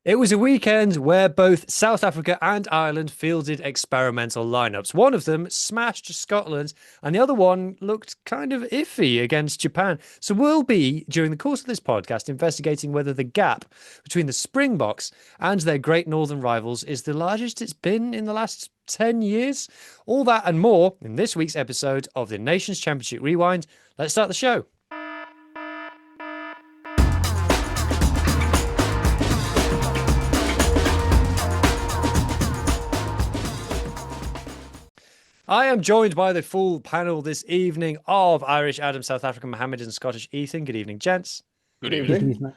It was a weekend where both South Africa and Ireland fielded experimental lineups. One of them smashed Scotland, and the other one looked kind of iffy against Japan. So we'll be, during the course of this podcast, investigating whether the gap between the Springboks and their great northern rivals is the largest it's been in the last 10 years. All that and more in this week's episode of the Nations Championship Rewind. Let's start the show. I am joined by the full panel this evening of Irish Adam, South African Mohammed, and Scottish Ethan. Good evening, gents. Good Good evening. evening.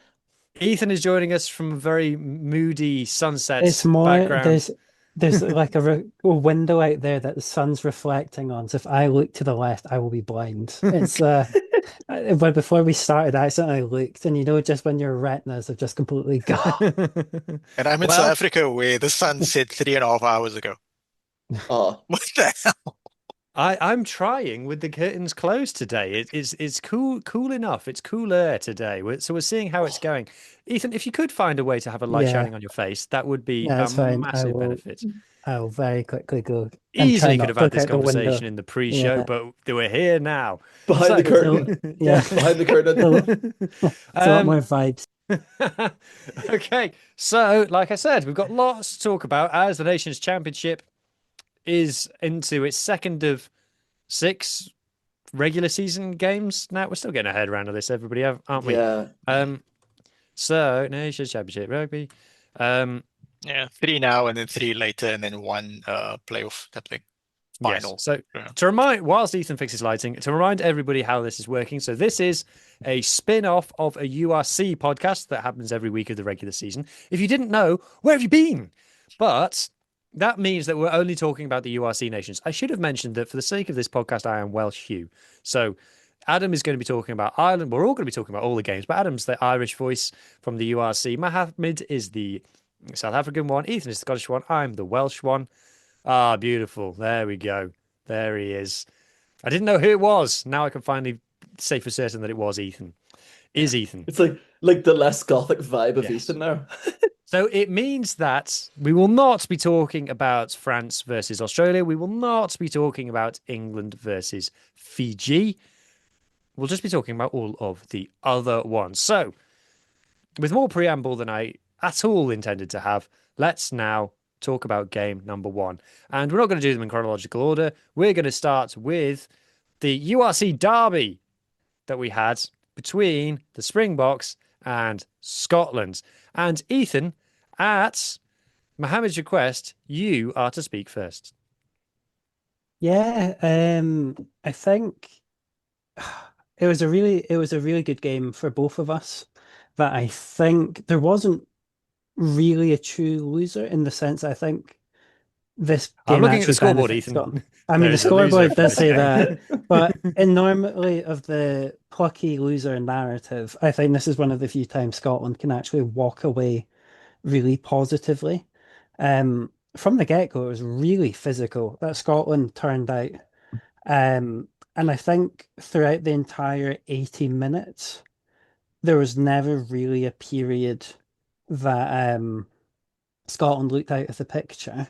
Ethan is joining us from a very moody It's sunset more background. there's like a window out there that the sun's reflecting on. So if I look to the left, I will be blind. It's but before we started, I accidentally looked, and just when your retinas have just completely gone. And I'm in South Well, Africa where the sun set 3.5 hours ago. Oh, What the hell? I'm trying with the curtains closed today. It's cool enough. It's cooler today. So we're seeing how it's going. Ethan, if you could find a way to have a light Yeah, shining on your face, that would be yeah, a it's fine. massive benefit. I will very quickly go and try Easily could not have to had look this out the window. conversation in the pre-show, Yeah. but we're here now. behind the So, So curtain. yeah, Behind the curtain. it's a lot more vibes. okay, so like I said, we've got lots to talk about as the Nations Championship is into its second of six regular season games. Now we're still getting our head around all this, everybody, aren't we? Yeah. So Nations Championship rugby. Yeah, three now and then three later and then one playoff type thing. Yes. Final. So Yeah. to remind, whilst Ethan fixes lighting, to remind everybody how this is working. So this is a spin-off of a URC podcast that happens every week of the regular season. If you didn't know, where have you been? But that means that we're only talking about the URC nations. I should have mentioned that for the sake of this podcast, I am Welsh Hugh. So Adam is going to be talking about Ireland. We're all going to be talking about all the games, but Adam's the Irish voice from the URC. Mohammed is the South African one. Ethan is the Scottish one. I'm the Welsh one. Ah, beautiful. There we go. There he is. I didn't know who it was. Now I can finally say for certain that it was Ethan. Is Ethan. It's like the less gothic vibe of Yes. Ethan now. So it means that we will not be talking about France versus Australia. We will not be talking about England versus Fiji. We'll just be talking about all of the other ones. So, with more preamble than I at all intended to have, let's now talk about game number one. And we're not going to do them in chronological order. We're going to start with the URC derby that we had between the Springboks and Scotland. And Ethan, at Mohammed's request, you are to speak first. Yeah, I think it was a really good game for both of us. But I think there wasn't really a true loser in the sense I think this I'm game looking at the actually scoreboard, benefits Ethan. Scotland. I mean, There the is a loser scoreboard for does this say game. that, but in normally of the plucky loser narrative, I think this is one of the few times Scotland can actually walk away really positively. From the get-go, it was really physical that Scotland turned out. And I think throughout the entire 80 minutes, there was never really a period that Scotland looked out of the picture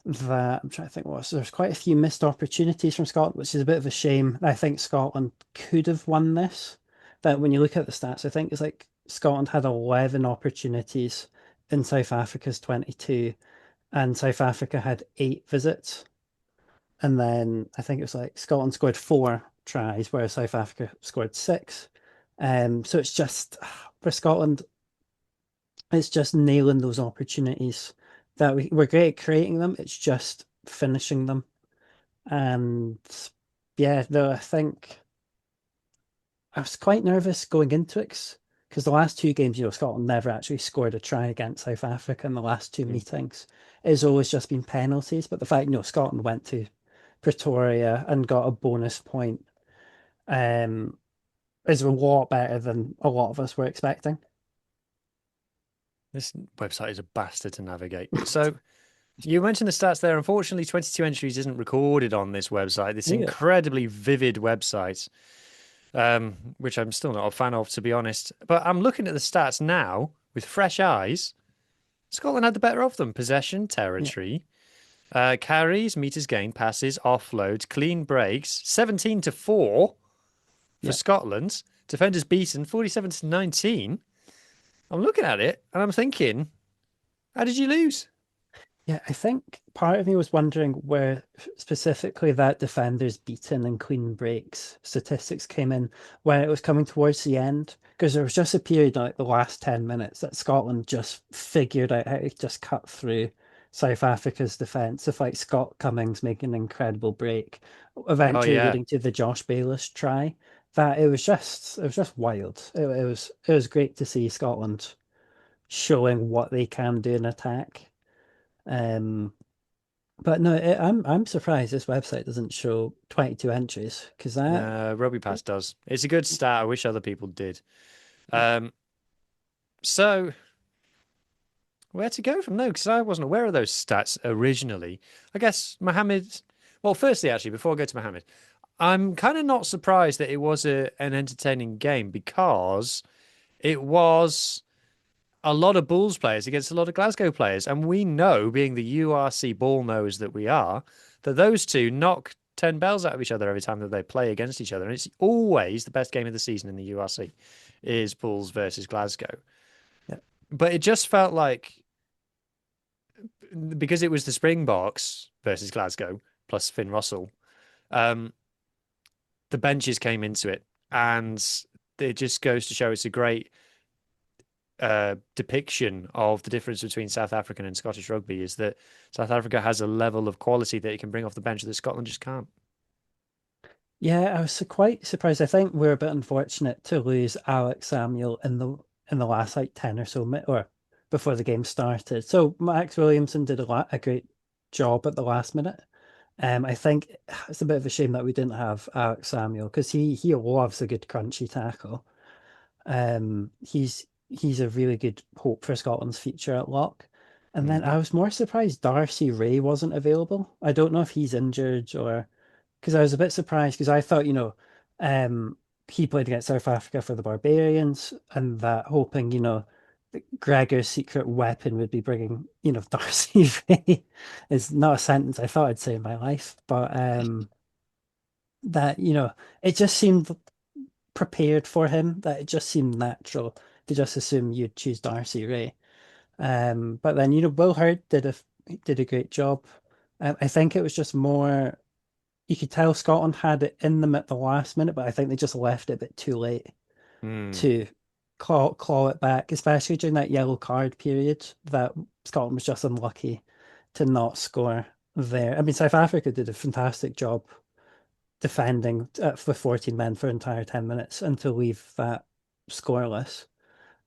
that I'm trying to think was there's quite a few missed opportunities from Scotland, which is a bit of a shame. I think Scotland could have won this. But when you look at the stats, I think it's like Scotland had 11 opportunities in South Africa's 22, and South Africa had 8 visits. And then I think it was like Scotland scored 4 tries, whereas South Africa scored 6. So it's just for Scotland, it's just nailing those opportunities that we're great at creating them. It's just finishing them. And yeah, though I think I was quite nervous going into it because the last 2 games, Scotland never actually scored a try against South Africa in the last 2 meetings. It's always just been penalties. But the fact, Scotland went to Pretoria and got a bonus point um, is a lot better than a lot of us were expecting. This website is a bastard to navigate. So you mentioned the stats there. Unfortunately, 22 entries isn't recorded on this website. This Yeah. incredibly vivid website, which I'm still not a fan of, to be honest. But I'm looking at the stats now with fresh eyes. Scotland had the better of them. Possession, territory, carries, meters gained, passes, offloads, clean breaks, 17-4 for Yeah. Scotland. Defenders beaten 47-19. I'm looking at it and I'm thinking, how did you lose? Yeah, I think part of me was wondering where specifically that defenders beaten and clean breaks statistics came in when it was coming towards the end. Because there was just a period, like the last 10 minutes, that Scotland just figured out how to just cut through South Africa's defence. If like Scott Cummings making an incredible break, Oh eventually yeah. leading to the Josh Bayliss try. That it was just wild. It was great to see Scotland showing what they can do in attack. Um, but no, I'm surprised this website doesn't show 22 entries because that No, Rugby Pass does. It's a good stat. I wish other people did. So where to go from there? Because I wasn't aware of those stats originally. I guess Mohammed. Well, firstly, actually, before I go to Mohammed, I'm kind of not surprised that it was an entertaining game because it was a lot of Bulls players against a lot of Glasgow players. And we know, being the URC ball nose that we are, that those two knock 10 bells out of each other every time that they play against each other. And it's always the best game of the season in the URC is Bulls versus Glasgow. Yeah. But it just felt like, because it was the Springboks versus Glasgow plus Finn Russell, the benches came into it. And it just goes to show it's a great depiction of the difference between South African and Scottish rugby is that South Africa has a level of quality that it can bring off the bench that Scotland just can't. Yeah, I was quite surprised. I think we're a bit unfortunate to lose Alex Samuel in the last like 10 or so minutes or before the game started. So Max Williamson did a great job at the last minute. I think it's a bit of a shame that we didn't have Alex Samuel because he loves a good crunchy tackle. He's a really good hope for Scotland's future at lock. And then I was more surprised Darcy Ray wasn't available. I don't know if he's injured or because I was a bit surprised because I thought, he played against South Africa for the Barbarians and that hoping, that Gregor's secret weapon would be bringing, Darcy Ray is not a sentence I thought I'd say in my life, but that, it just seemed prepared for him, that it just seemed natural to just assume you'd choose Darcy Ray. But then, Will Hurd did a great job. I think it was just more you could tell Scotland had it in them at the last minute, but I think they just left it a bit too late to claw it back, especially during that yellow card period that Scotland was just unlucky to not score there. I mean, South Africa did a fantastic job defending for 14 men for an entire 10 minutes and to leave that scoreless.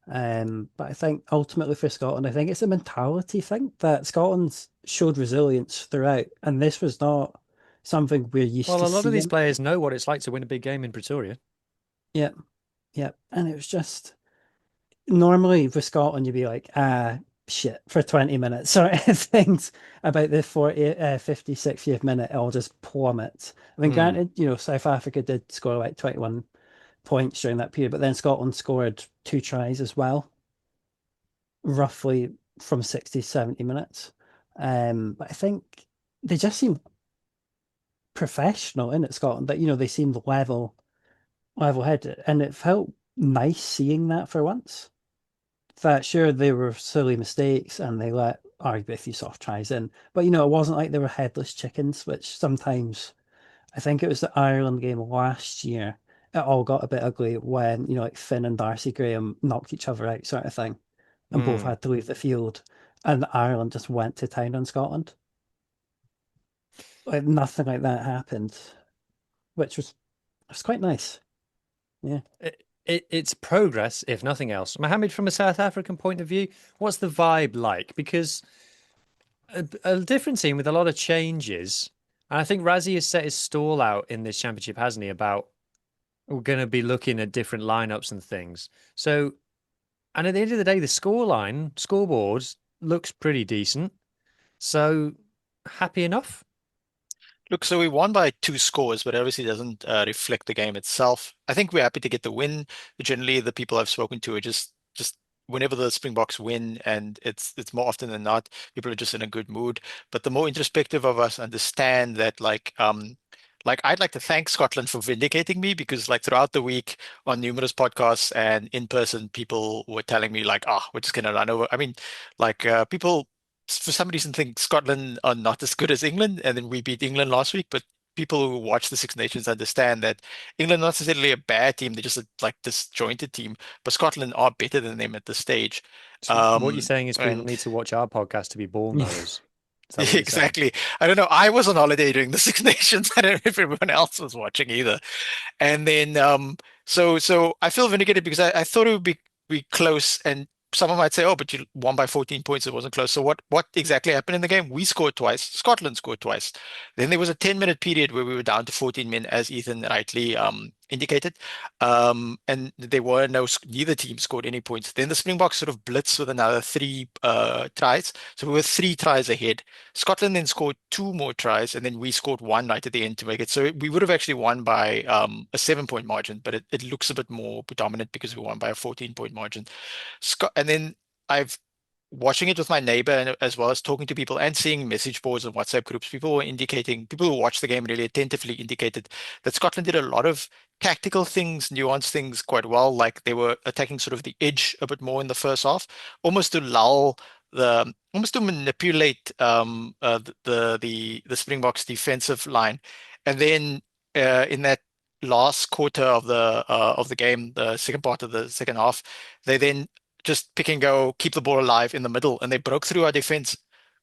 But I think ultimately for Scotland, I think it's a mentality thing that Scotland showed resilience throughout, and this was not something we're used Well, to a lot of these seeing. players know what it's like to win a big game in Pretoria. Yeah, yeah, and it was just normally with Scotland, you'd be like, shit, for 20 minutes sort of things about the 56th minute, it'll just plummet. I mean, granted, South Africa did score like 21 points during that period, but then Scotland scored 2 tries as well, roughly from 60, 70 minutes. But I think they just seemed professional in it, Scotland, that, they seemed level-headed, and it felt nice seeing that for once. That sure they were silly mistakes and they let arguably a few soft tries in, but it wasn't like they were headless chickens, which sometimes I think it was the Ireland game last year. It all got a bit ugly when like Finn and Darcy Graham knocked each other out, sort of thing, and both had to leave the field, and Ireland just went to town on Scotland. Like nothing like that happened, which was quite nice. Yeah. It's progress, if nothing else. Mohammed, from a South African point of view, what's the vibe like? Because a different team with a lot of changes. And I think Razzie has set his stall out in this championship, hasn't he? About we're going to be looking at different lineups and things. So, and at the end of the day, the scoreboard looks pretty decent. So, happy enough? Look, so we won by 2 scores, but obviously doesn't reflect the game itself. I think we're happy to get the win. Generally, the people I've spoken to are just whenever the Springboks win, and it's more often than not, people are just in a good mood. But the more introspective of us understand that, like I'd like to thank Scotland for vindicating me, because like throughout the week on numerous podcasts and in person, people were telling me like, "Ah, we're just gonna run over." I mean, like people for some reason think Scotland are not as good as England, and then we beat England last week. But people who watch the Six Nations understand that England not necessarily a bad team; they're just a like disjointed team. But Scotland are better than them at this stage. So what you're saying is people And need to watch our podcast to be ball knowers. Is that what you're saying? exactly. I don't know. I was on holiday during the Six Nations. I don't know if everyone else was watching either. And then so I feel vindicated because I thought it would be close, and someone might say, "Oh, but you won by 14 points. It wasn't close." So what exactly happened in the game? We scored twice. Scotland scored twice. Then there was a 10-minute period where we were down to 14 men, as Ethan rightly indicated. And there were neither team scored any points. Then the Springboks sort of blitzed with another three tries. So we were 3 tries ahead. Scotland then scored 2 more tries, and then we scored one right at the end to make it. So we would have actually won by a 7-point margin, but it looks a bit more predominant because we won by a 14-point margin. And then I've watching it with my neighbor, and as well as talking to people and seeing message boards and WhatsApp groups, people who watched the game really attentively indicated that Scotland did a lot of tactical things, nuanced things quite well. Like they were attacking sort of the edge a bit more in the first half, almost to almost to manipulate the Springboks defensive line. And then in that last quarter of the game, the second part of the second half, they then just pick and go, keep the ball alive in the middle, and they broke through our defense.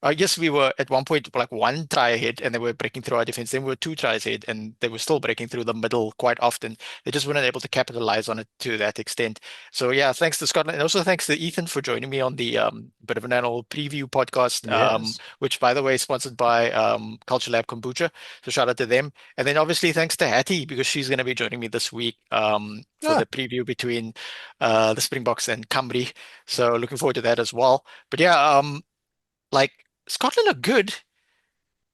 I guess we were at one point like 1 try ahead, and they were breaking through our defense. Then we were 2 tries ahead, and they were still breaking through the middle quite often. They just weren't able to capitalize on it to that extent. So yeah, thanks to Scotland, and also thanks to Ethan for joining me on the bit of an annual preview podcast, Yes. which by the way is sponsored by Culture Lab Kombucha. So shout out to them. And then obviously thanks to Hattie, because she's going to be joining me this week for the preview between the Springboks and Cambry. So looking forward to that as well. But yeah, like Scotland are good.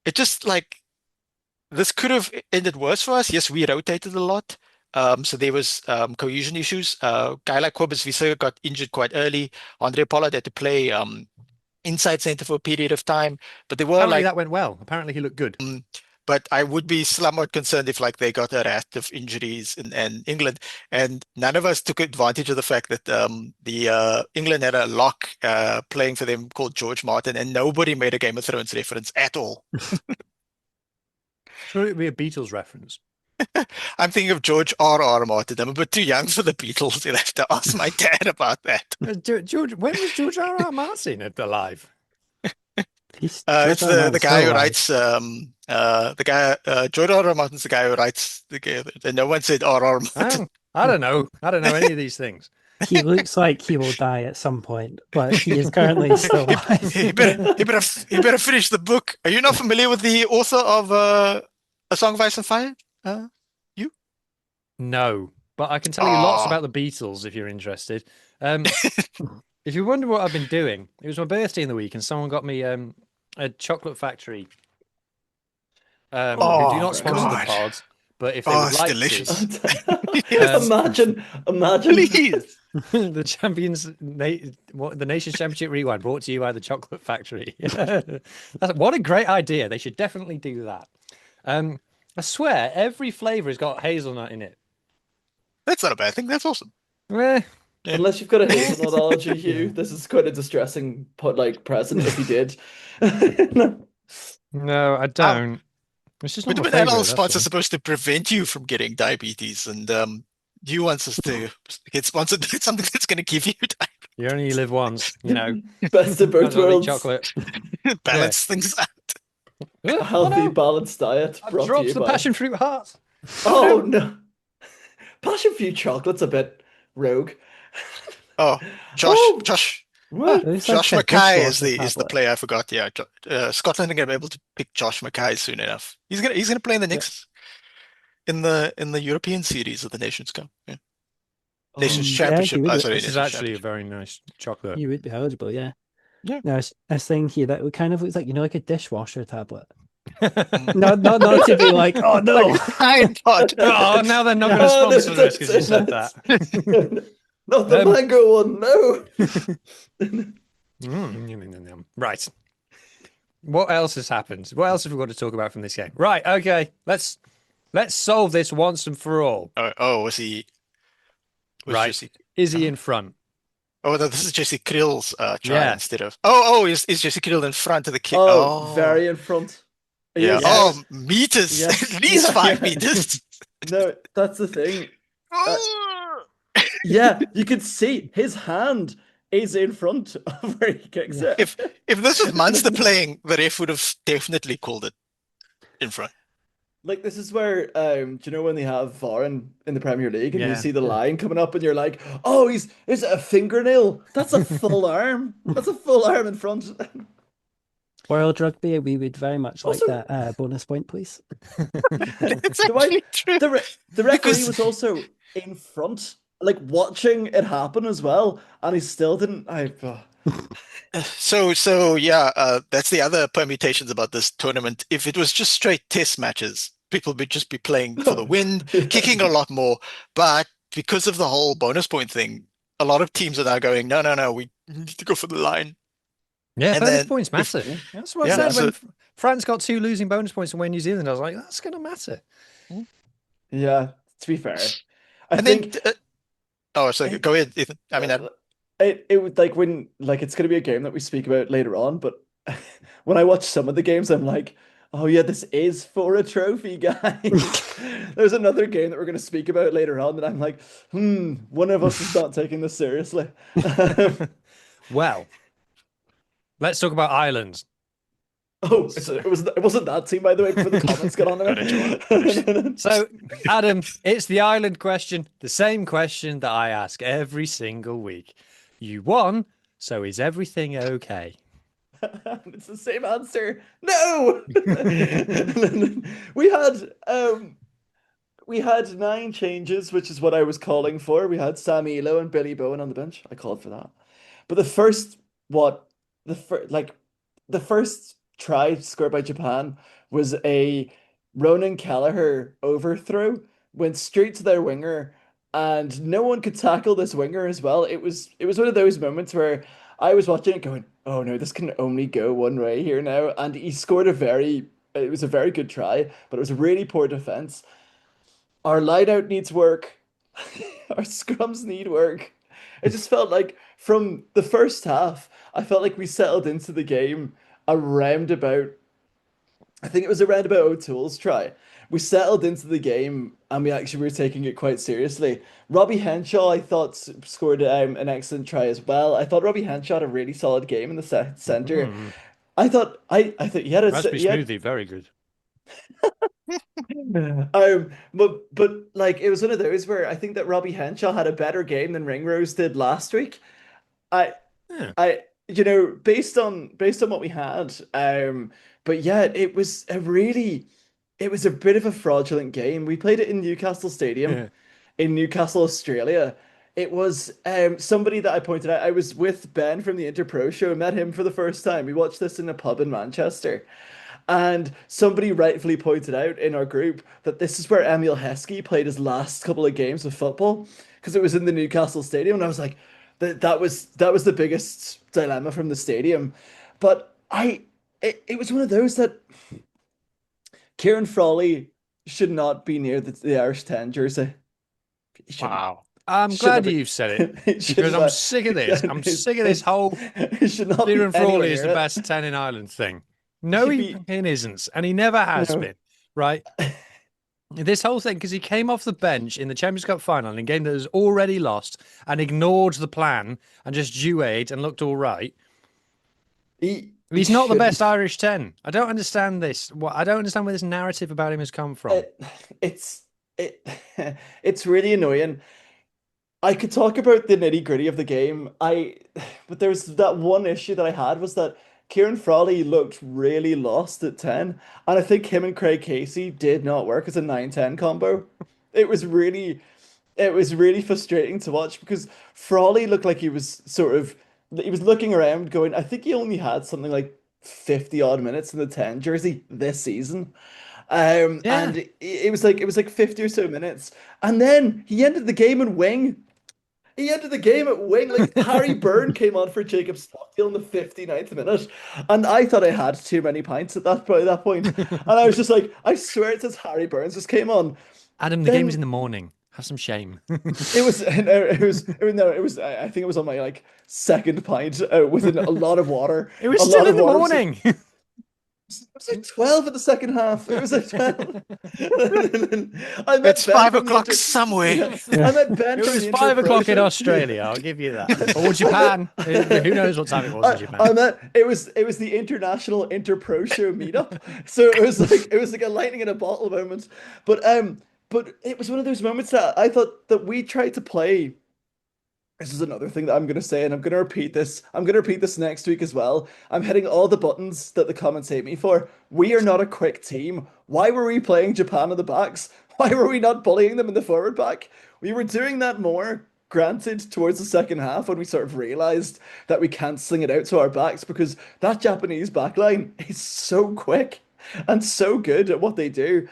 It just like this could have ended worse for us. Yes, we rotated a lot. So there was cohesion issues. Guy like Cobus Visa got injured quite early. Andre Pollard had to play inside center for a period of time. But there were Apparently like that went well. Apparently he looked good. but I would be somewhat concerned if like they got a raft of injuries in England, and none of us took advantage of the fact that the England had a lock playing for them called George Martin, and nobody made a Game of Thrones reference at all. Sure, it'd be a Beatles reference. I'm thinking of George R.R. Martin. I'm a bit too young for the Beatles. You'll have to ask my dad about that. George, when was George R.R. Martin alive? He's It's George R. the guy who Martin's writes George R.R. Martin's the guy who writes and no one said R.R. Martin. I don't know. I don't know any of these things. He looks like he will die at some point, but he is currently still alive. He better finish the book. Are you not familiar with the author of A Song of Ice and Fire? You? No, but I can tell you lots about the Beatles if you're interested. If you wonder what I've been doing, it was my birthday in the week, and someone got me a chocolate factory. Who do not sponsor the pod, but if they would it's like delicious. to, Imagine. Please. the the Nations Championship Rewind brought to you by the Chocolate Factory. What a great idea! They should definitely do that. I swear, every flavor has got hazelnut in it. That's not a bad thing. That's awesome. Eh, Yeah. Unless you've got a hazelnut allergy, Hugh, this is quite a distressing present if you did. no, I don't. It's just not But my the banana favorite. spots are supposed to prevent you from getting diabetes, and you want us to get sponsored with something that's going to give you diabetes. You only live once, you know. Best of Might both as well eat worlds. chocolate. Balance things out. A healthy, balanced diet I brought to dropped you the by... passion fruit hearts. Oh no! Passion fruit chocolate's a bit rogue. Oh, Josh, Oh! Josh, What? Looks Josh like a Mackay is dishwasher the tablet. player I forgot. Yeah, Scotland are going to be able to pick Josh Mackay soon enough. He's gonna play in the next in the European series of the Nations Cup. Yeah. Nations Oh, Championship. he would- Sorry, This is Nations actually a Championship. very nice chocolate. You would be eligible, yeah. Yeah. No, I was thinking here that it kind of looks like, like a dishwasher tablet. Not to be like, oh no. Tide Pod. Oh, now they're not going to Oh, sponsor no, this because you said that's- that. Not the Um, mango one, no. Right. What else has happened? What else have we got to talk about from this game? Right. Okay. Let's solve this once and for all. Was he was Right. Jesse? Is he Uh-huh. in front? Oh no, this is Jesse Krill's try Yeah. instead of is Jesse Krill in front of the kid? Oh, Oh very in front. yeah. Yes, Yes. Oh, meters, yes, at least yeah, 5 meters. No, that's the thing. Uh, Oh! yeah, you can see his hand is in front of where he kicks Yeah. it. If this was Munster playing, the ref would have definitely called it in front. Like this is where do you know when they have VAR in the Premier League and you Yeah. see the line coming up and you're like, oh, is it a fingernail? That's a full arm. That's a full arm in front. World Rugby, we would very much like Also, that bonus point, please. It's do I actually true the referee because was also in front, like watching it happen as well, and he still didn't. so yeah, that's the other permutations about this tournament. If it was just straight test matches, people would just be playing for the win, kicking a lot more. But because of the whole bonus point thing, a lot of teams are now going, no, no, no, we need to go for the line. Yeah, And bonus then points if matter. That's what I yeah, said so when France got 2 losing bonus points and win New Zealand. I was like, that's going to matter. Yeah, to be fair, I and then think so it, go ahead, Ethan. I mean, it would like when like it's gonna be a game that we speak about later on, but when I watch some of the games, I'm like, oh yeah, this is for a trophy, guys. There's another game that we're gonna speak about later on that I'm like, one of us is not taking this seriously. Well, let's talk about Ireland. Oh, it wasn't that team, by the way, before the comments got on there. So, Adam, it's the Ireland question, the same question that I ask every single week. You won, so is everything okay? It's the same answer. No. We had we had 9 changes, which is what I was calling for. We had Sam Elo and Billy Bowen on the bench. I called for that. But the first what the first like the first try scored by Japan was a Ronan Kelleher overthrow, went straight to their winger, and no one could tackle this winger as well. It was one of those moments where I was watching it going, oh no, this can only go one way here now. And he scored it was a very good try, but it was a really poor defense. Our line out needs work. Our scrums need work. It just felt like from the first half, I felt like we settled into the game around about, I think it was around about O'Toole's try. We settled into the game and we actually were taking it quite seriously. Robbie Henshaw, I thought, scored an excellent try as well. I thought Robbie Henshaw had a really solid game in the center. I thought Raspberry smoothie, very good. but like it was one of those where I think that Robbie Henshaw had a better game than Ringrose did last week. I Yeah. based on what we had, but yeah, it was a bit of a fraudulent game. We played it in Newcastle Stadium in Newcastle, Australia. It was somebody that I pointed out. I was with Ben from the Interpro show, met him for the first time. We watched this in a pub in Manchester. And somebody rightfully pointed out in our group that this is where Emil Heskey played his last couple of games of football because it was in the Newcastle Stadium. And I was like, that was the biggest dilemma from the stadium. But it was one of those that Kieran Frawley should not be near the Irish 10 jersey. He shouldn't. wow. I'm Shouldn't have glad been- you've said it He shouldn't because I'm have- sick of this. I'm sick of this whole He should not be Kieran anywhere Frawley is near the it. best 10 in Ireland thing. No, should he be- fucking isn't. And he never has No. been, right? This whole thing, because he came off the bench in the Champions Cup final in a game that was already lost and ignored the plan and just duet and looked all right. He's not the shouldn't. best Irish 10. I don't understand this. I don't understand where this narrative about him has come from. It's it it's really annoying. I could talk about the nitty-gritty of the game. But there was that one issue that I had was that Kieran Frawley looked really lost at 10, and I think him and Craig Casey did not work as a 9-10 combo. It was really frustrating to watch because Frawley looked like he was looking around going, I think he only had something like 50 odd minutes in the 10 jersey this season. Yeah. And it was like 50 or so minutes. And then he ended the game in wing. He ended the game at wing. Like Harry Byrne came on for Jacob Stockdale in the 59th minute. And I thought I had too many pints at that point. And I was just like, I swear it says Harry Burns just came on. Adam, the game was in Then the morning. Have some shame. I think it was on my like second pint with a lot of water. It was A still lot in of the water. morning. It was like 12 in the second half. It was like 12. I It's met Ben five from the o'clock inter somewhere. yeah, I met Ben It from was the Inter 5 o'clock in Show. Australia. I'll give you that. Or Japan. Who knows what time it was in Japan? I met it was the International Interpro Show meetup. So it was like a lightning in a bottle moment. But it was one of those moments that I thought that we tried to play. This is another thing that I'm gonna say, and I'm gonna repeat this. I'm gonna repeat this next week as well. I'm hitting all the buttons that the comments hate me for. We are not a quick team. Why were we playing Japan on the backs? Why were we not bullying them in the forward back? We were doing that more, granted, towards the second half when we sort of realized that we can't sling it out to our backs because that Japanese backline is so quick and so good at what they do,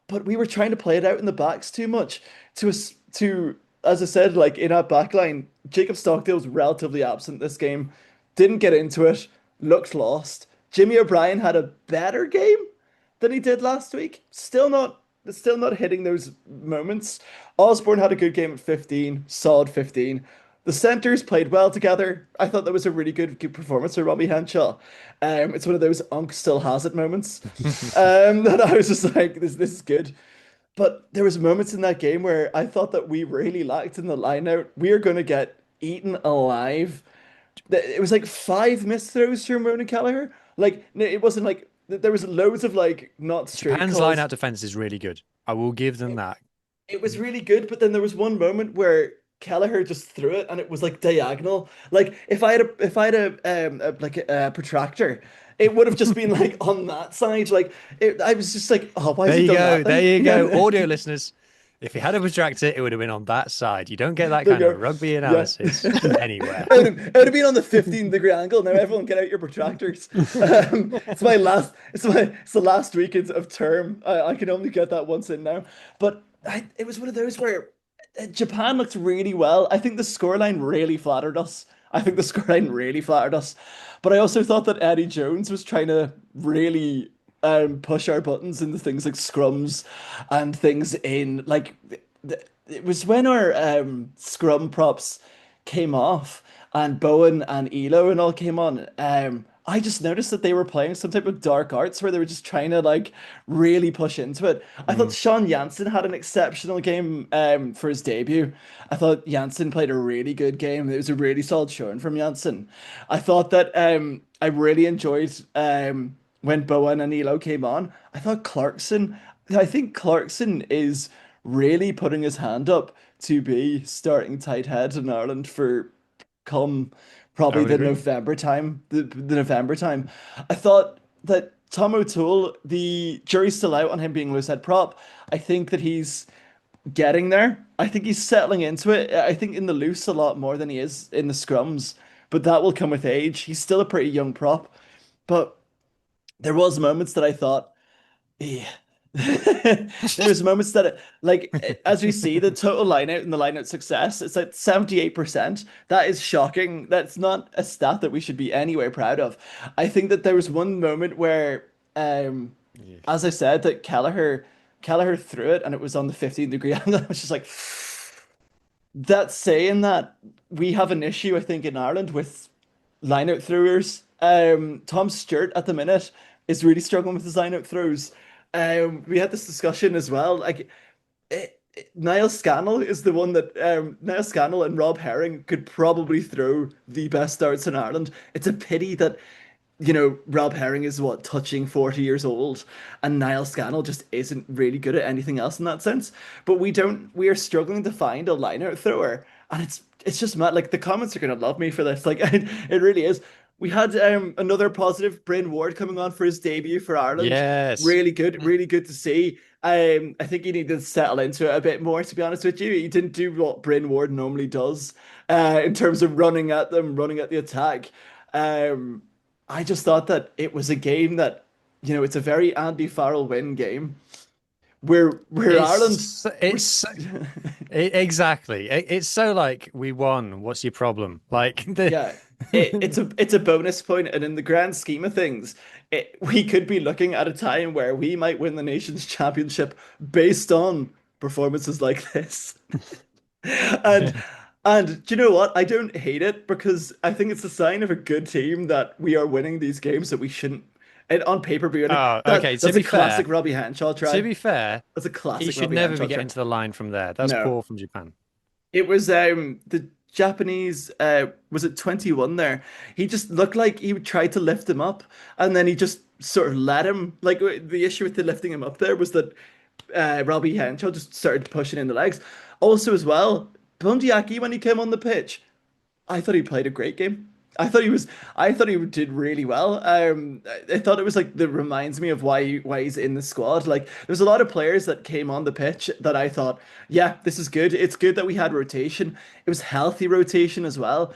but we were trying to play it out in the backs too much. To as I said, like in our backline, Jacob Stockdale was relatively absent this game, didn't get into it, looked lost. Jimmy O'Brien had a better game than he did last week. Still not hitting those moments. Osborne had a good game at 15, solid 15. The centers played well together. I thought that was a really good performance for Robbie Henshaw. It's one of those Unk still has it moments. That I was just like, this is good. But there was moments in that game where I thought that we really lacked in the line out. We are going to get eaten alive. It was like five missed throws from Ronan Gallagher. Like it wasn't like there was loads of like not straight Japan's line calls. out defense is really good. I will give them that. It was really good, but then there was one moment where Kelleher just threw it and it was like diagonal. Like if I had a protractor, it would have just been like on that side. I was just like, oh, why has There he you done go. that There then? you Yeah. go. Audio listeners, if he had a protractor, it would have been on that side. You don't get that There you kind of go. rugby Yeah. analysis anywhere. It would have been on the 15-degree angle. Now everyone get out your protractors. It's the last week of term. I can only get that once in now. But it was one of those where Japan looked really well. I think the scoreline really flattered us. But I also thought that Eddie Jones was trying to really push our buttons into things like scrums and things in like it was when our scrum props came off and Bowen and Elo and all came on. I just noticed that they were playing some type of dark arts where they were just trying to like really push into it. I thought Mm. Sean Janssen had an exceptional game for his debut. I thought Janssen played a really good game. It was a really solid showing from Janssen. I thought that I really enjoyed when Bowen and Elo came on. I think Clarkson is really putting his hand up to be starting tight head in Ireland for come I probably would agree. the November time. I thought that Tom O'Toole, the jury's still out on him being loose head prop. I think that he's getting there. I think he's settling into it. I think in the loose a lot more than he is in the scrums, but that will come with age. He's still a pretty young prop, but there was moments that I thought, yeah. There was moments that as we see the total line out and the line out success, it's like 78%. That is shocking. That's not a stat that we should be anywhere proud of. I think that there was one moment where Yeah. as I said, that Kelleher threw it and it was on the 15-degree angle. I was just like that's saying that we have an issue, I think, in Ireland with line out throwers. Tom Stewart at the minute is really struggling with his line out throws. We had this discussion as well. Like Niall Scannell is the one that Niall Scannell and Rob Herring could probably throw the best darts in Ireland. It's a pity that Rob Herring is what, touching 40 years old, and Niall Scannell just isn't really good at anything else in that sense. But we are struggling to find a line out thrower, and it's just mad. Like the comments are gonna love me for this. Like it really is. We had another positive, Bryn Ward coming on for his debut for Ireland. Yes. Really good to see. I think he needed to settle into it a bit more, to be honest with you. He didn't do what Bryn Ward normally does, in terms of running at them, running at the attack. Um, I just thought that it was a game that, it's a very Andy Farrell win game. where Ireland, we're, exactly. It's so like we won. What's your problem? Like the yeah, it's a bonus point, and in the grand scheme of things, we could be looking at a time where we might win the nations championship based on performances like this. And and do you know what? I don't hate it because I think it's a sign of a good team that we are winning these games that we shouldn't. And on paper, be winning. oh, That okay. that's a classic Robbie Henshaw To try. be fair, That's a he classic should Robbie never be Henshaw try. getting to the line from there. That's No, poor from Japan. it was the Japanese was it 21 there? He just looked like he tried to lift him up and then he just sort of let him. Like the issue with the lifting him up there was that Robbie Henshaw just started pushing in the legs. Also as well, Bundyaki when he came on the pitch, I thought he played a great game. I thought he did really well. I thought it was like that reminds me of why he's in the squad. Like there's a lot of players that came on the pitch that I thought, yeah, this is good. It's good that we had rotation. It was healthy rotation as well.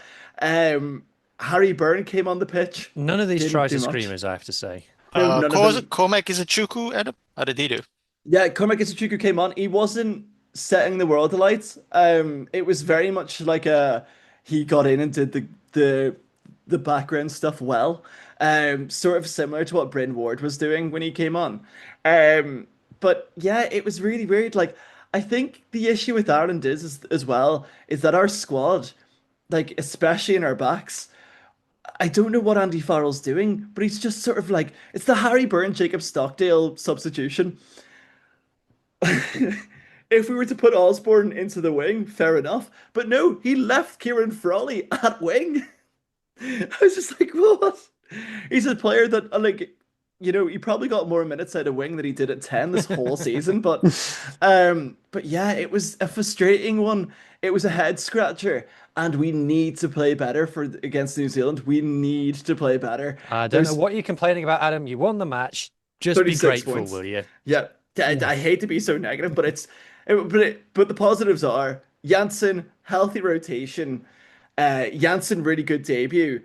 Harry Byrne came on the pitch, None of these didn't tries do are much. screamers, I have to say. No, none of them. Cormac Izuchuku, Adam? How did he do? Yeah, Cormac Gisichukwu came on. He wasn't setting the world alight. It was very much like he got in and did the background stuff well. Sort of similar to what Bryn Ward was doing when he came on. But yeah, it was really weird. Like I think the issue with Ireland is as well is that our squad, like especially in our backs, I don't know what Andy Farrell's doing, but he's just sort of like it's the Harry Byrne, Jacob Stockdale substitution. If we were to put Osborne into the wing, fair enough. But no, he left Kieran Frawley at wing. I was just like, what? He's a player that, like, he probably got more minutes out of wing than he did at 10 this whole season. But yeah, it was a frustrating one. It was a head scratcher, and we need to play better for against New Zealand. We need to play better. I don't know There's what you're complaining about, Adam. You won the match. Just be 36 grateful, points. will you? Yeah, I hate to be so negative, but but the positives are Janssen healthy rotation, Janssen really good debut.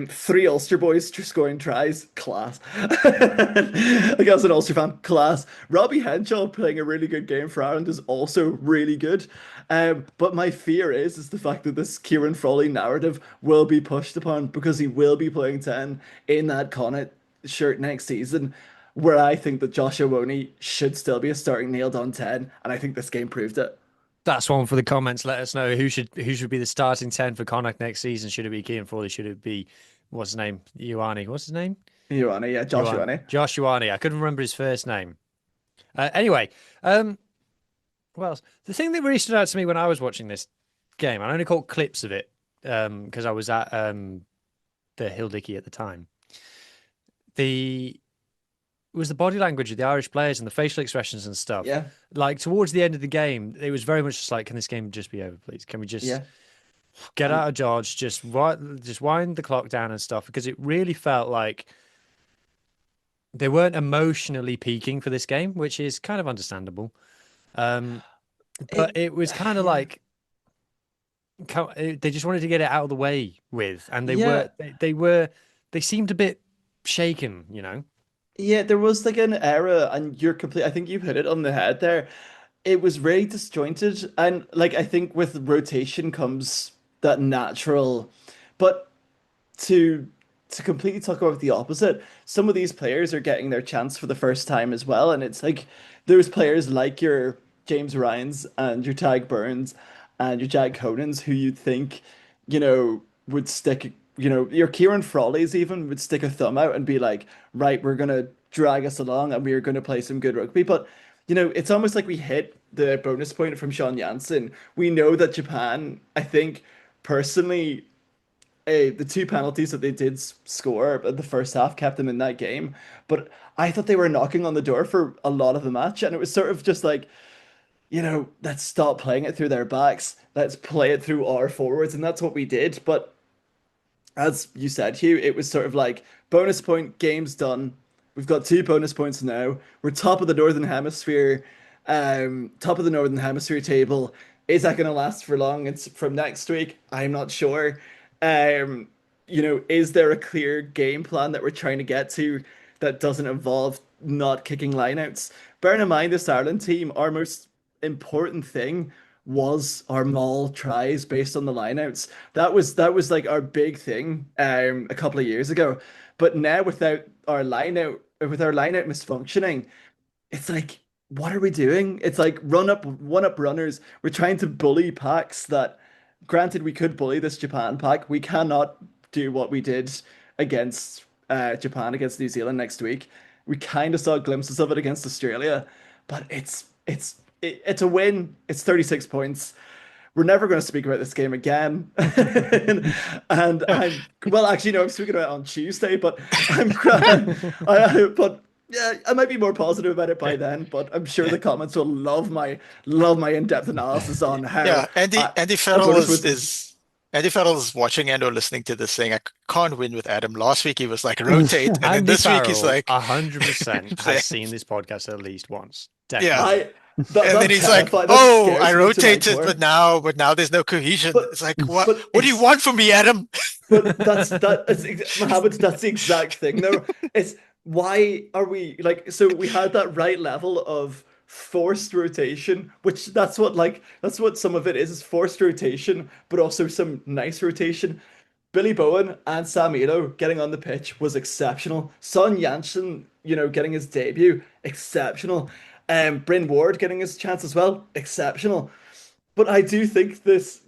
Three Ulster boys just scoring tries, class. I guess an Ulster fan, class. Robbie Henshaw playing a really good game for Ireland is also really good. But my fear is the fact that this Kieran Frawley narrative will be pushed upon because he will be playing 10 in that Connacht shirt next season, where I think that Josh Owoni should still be a starting nailed on 10, and I think this game proved it. That's one for the comments. Let us know who should be the starting 10 for Connacht next season. Should it be Keane Foley? Should it be what's his name? Ioane. What's his name? Ioane, yeah, Josh Ioane. Josh Ioane. I couldn't remember his first name. Anyway, well, the thing that really stood out to me when I was watching this game, I only caught clips of it because I was at the Hill Dickey at the time. It was the body language of the Irish players and the facial expressions and stuff. Yeah, Like towards the end of the game, it was very much just like, can this game just be over, please? Can we just yeah. get out of Dodge, just wind the clock down and stuff? Because it really felt like they weren't emotionally peaking for this game, which is kind of understandable. But it was kind of Yeah. like they just wanted to get it out of the way with, and Yeah. they seemed a bit shaken, Yeah, there was like an era, and you're complete. I think you hit it on the head there. It was very disjointed, and like I think with rotation comes that natural, but to to completely talk about the opposite, some of these players are getting their chance for the first time as well, and it's like there's players like your James Ryans and your Tag Burns and your Jack Conans who you'd think, would stick, your Kieran Frawleys even would stick a thumb out and be like, right, we're gonna drag us along and we're gonna play some good rugby. But it's almost like we hit the bonus point from Sean Jansen. We know that Japan, I think, personally, the two penalties that they did score at the first half kept them in that game. But I thought they were knocking on the door for a lot of the match, and it was sort of just like, let's stop playing it through their backs. Let's play it through our forwards, and that's what we did. But as you said, Hugh, it was sort of like bonus point, game's done. We've got two bonus points now. We're top of the Northern Hemisphere, top of the Northern Hemisphere table. Is that going to last for long? It's from next week. I'm not sure. Um, is there a clear game plan that we're trying to get to that doesn't involve not kicking lineouts? bearing in mind this Ireland team, our most important thing was our maul tries based on the lineouts. That was like our big thing a couple of years ago. But now with our lineout misfunctioning, it's like, what are we doing? It's like one up runners. We're trying to bully packs that, granted, we could bully this Japan pack. We cannot do what we did against Japan against New Zealand next week. We kind of saw glimpses of it against Australia, but it's a win. It's 36 points. We're never going to speak about this game again. And I'm well, actually, no, I'm speaking about it on Tuesday, but but yeah, I might be more positive about it by then. But I'm sure the comments will love my in-depth analysis on how Yeah, Andy Farrell Albertus was. is Andy Farrell is watching and or listening to this saying, I can't win with Adam. Last week he was like rotate, and then Andy this week he's Farrell, like 100% has seen this podcast at least once. yeah. Definitely. I that And then that he's like, terrified that "Oh, I scares me to my rotated, core. but now there's no cohesion." But It's like, what? but What do you it's want from me, Adam? But Mohammed, that's the exact thing. No, it's why are we like so we had that right level of forced rotation, which that's what some of it is forced rotation, but also some nice rotation. Billy Bowen and Sam Elo getting on the pitch was exceptional. Son Janssen, getting his debut, exceptional. Bryn Ward getting his chance as well, exceptional. But I do think this,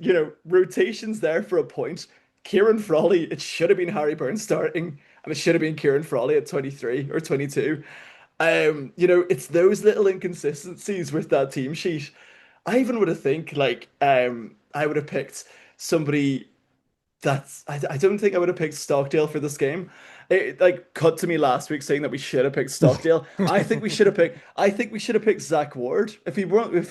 rotation's there for a point. Kieran Frawley, it should have been Harry Burns starting, and it should have been Kieran Frawley at 23 or 22. It's those little inconsistencies with that team sheet. I even would have think like I would have picked somebody I don't think I would have picked Stockdale for this game. It like cut to me last week saying that we should have picked Stockdale. I think we should have picked Zach Ward. If he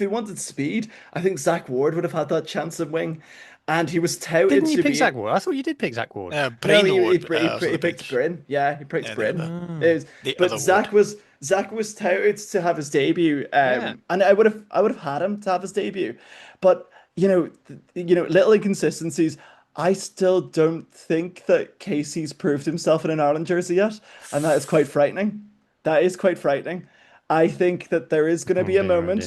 wanted speed, I think Zach Ward would have had that chance of wing. And he was touted Didn't you to pick be Zach Ward? I thought you did pick Zach Ward. no, Brain Ward was he the picked pick. Bryn. Yeah, he picked Yeah, Bryn. Ah. the But other Ward. Zach was touted to have his debut, Yeah. and I would have had him to have his debut, but little inconsistencies. I still don't think that Casey's proved himself in an Ireland jersey yet, and that is quite frightening. That is quite frightening. I think that there is going to Oh be a dear, oh moment.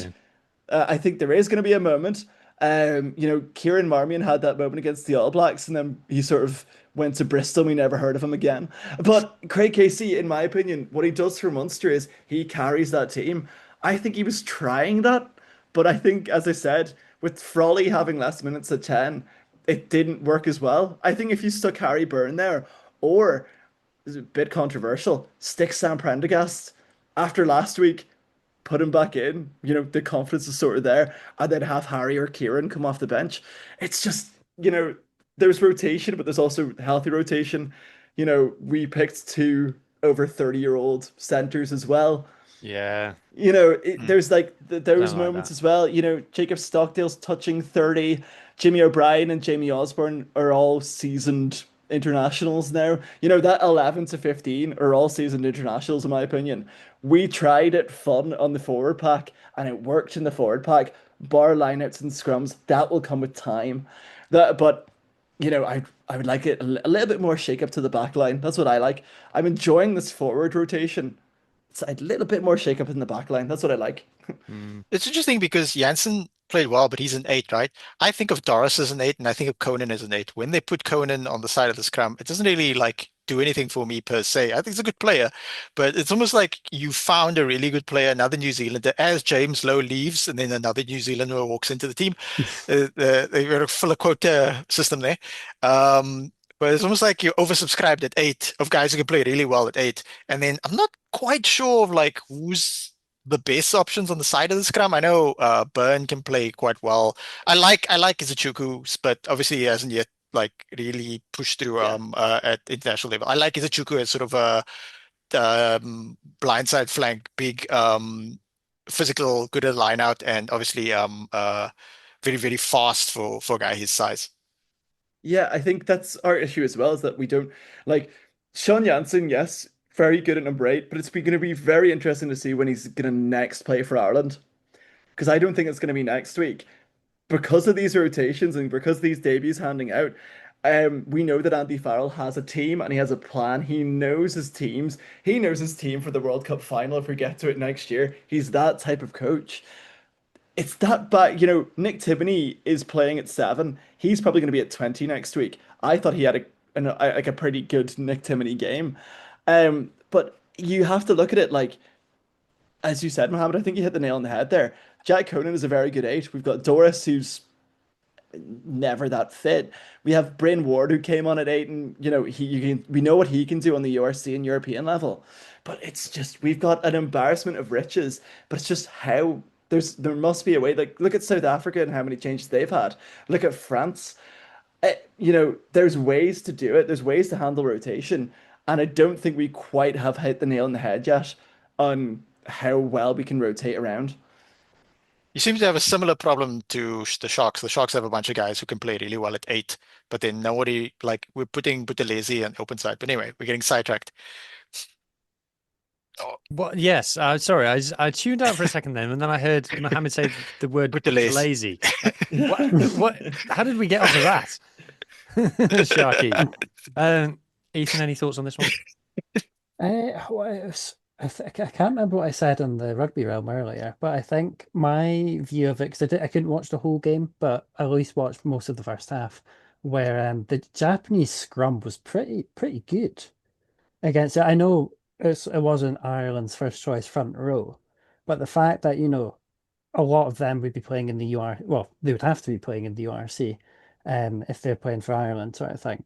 dear. I think there is going to be a moment. Kieran Marmion had that moment against the All Blacks, and then he sort of went to Bristol. We never heard of him again. But Craig Casey, in my opinion, what he does for Munster is he carries that team. I think he was trying that, but I think, as I said, with Frawley having less minutes at 10, it didn't work as well. I think if you stuck Harry Byrne there, or is a bit controversial, stick Sam Prendergast after last week, put him back in. The confidence is sort of there, and then have Harry or Kieran come off the bench. It's just, there's rotation, but there's also healthy rotation. We picked two over 30-year-old centers as well. Yeah. Mm. There's like those Don't like moments that. as well. Jacob Stockdale's touching 30. Jimmy O'Brien and Jamie Osborne are all seasoned internationals now. That 11 to 15 are all seasoned internationals, in my opinion. We tried it fun on the forward pack, and it worked in the forward pack. Bar lineouts and scrums, that will come with time. But I would like it a little bit more shake up to the back line. That's what I like. I'm enjoying this forward rotation. It's a little bit more shake up in the back line. That's what I like. Mm. It's interesting because Janssen played well, but he's an eight, right? I think of Doris as an eight, and I think of Conan as an eight. When they put Conan on the side of the scrum, it doesn't really like do anything for me per se. I think he's a good player, but it's almost like you found a really good player, another New Zealander, as James Lowe leaves, and then another New Zealander walks into the team. They've got a full quota system there. But it's almost like you're oversubscribed at eight of guys who can play really well at eight. And then I'm not quite sure of like who's the best options on the side of the scrum. I know Byrne can play quite well. I like Izuchuku, but obviously he hasn't yet like really pushed through Yeah. at international level. I like Izuchuku as sort of a blindside flank, big physical, good at line out, and obviously very, very fast for a guy his size. Yeah, I think that's our issue as well, is that we don't like Sean Jansen, yes, very good at number 8, but it's going to be very interesting to see when he's going to next play for Ireland. Because I don't think it's going to be next week. Because of these rotations and because these debuts handing out, we know that Andy Farrell has a team and he has a plan. He knows his teams. He knows his team for the World Cup final if we get to it next year. He's that type of coach. It's that bad. Nick Timoney is playing at 7. He's probably going to be at 20 next week. I thought he had like a pretty good Nick Timoney game. But you have to look at it like, as you said, Mohammed, I think you hit the nail on the head there. Jack Conan is a very good 8. We've got Doris, who's never that fit. We have Bryn Ward who came on at 8, and we know what he can do on the URC and European level. But it's just we've got an embarrassment of riches. But it's just how there must be a way. Like look at South Africa and how many changes they've had. Look at France. There's ways to do it. There's ways to handle rotation, and I don't think we quite have hit the nail on the head yet on how well we can rotate around. You seem to have a similar problem to the Sharks. The Sharks have a bunch of guys who can play really well at 8, but then nobody, like, we're putting Buthelezi on open side. But anyway, we're getting sidetracked. Oh, Well, yes. Sorry, I tuned out for a second then, and then I heard Mohammed say the word Buthelezi. What? How did we get onto that? Sharky. Ethan, any thoughts on this one? I can't remember what I said on the rugby realm earlier, but I think my view of it, because I couldn't watch the whole game, but I at least watched most of the first half, where the Japanese scrum was pretty good against it. I know it wasn't Ireland's first choice front row, but the fact that a lot of them would be playing in the well, they would have to be playing in the URC, if they're playing for Ireland, sort of thing.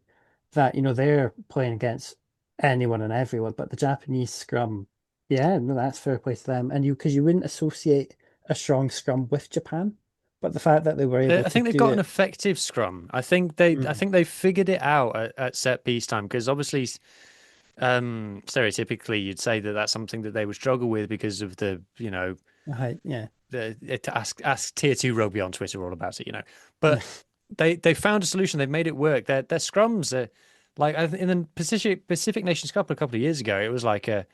That they're playing against anyone and everyone, but the Japanese scrum, yeah, no, that's fair play to them. And because you wouldn't associate a strong scrum with Japan, but the fact that they were able I think to they've got an effective scrum. I think they figured it out at set piece time, because obviously, stereotypically, you'd say that that's something that they would struggle with because of the yeah. Ask tier 2 rugby on Twitter all about it, but they found a solution. They've made it work. Their scrums are like in the Pacific Nations Cup a couple of years ago. It was like a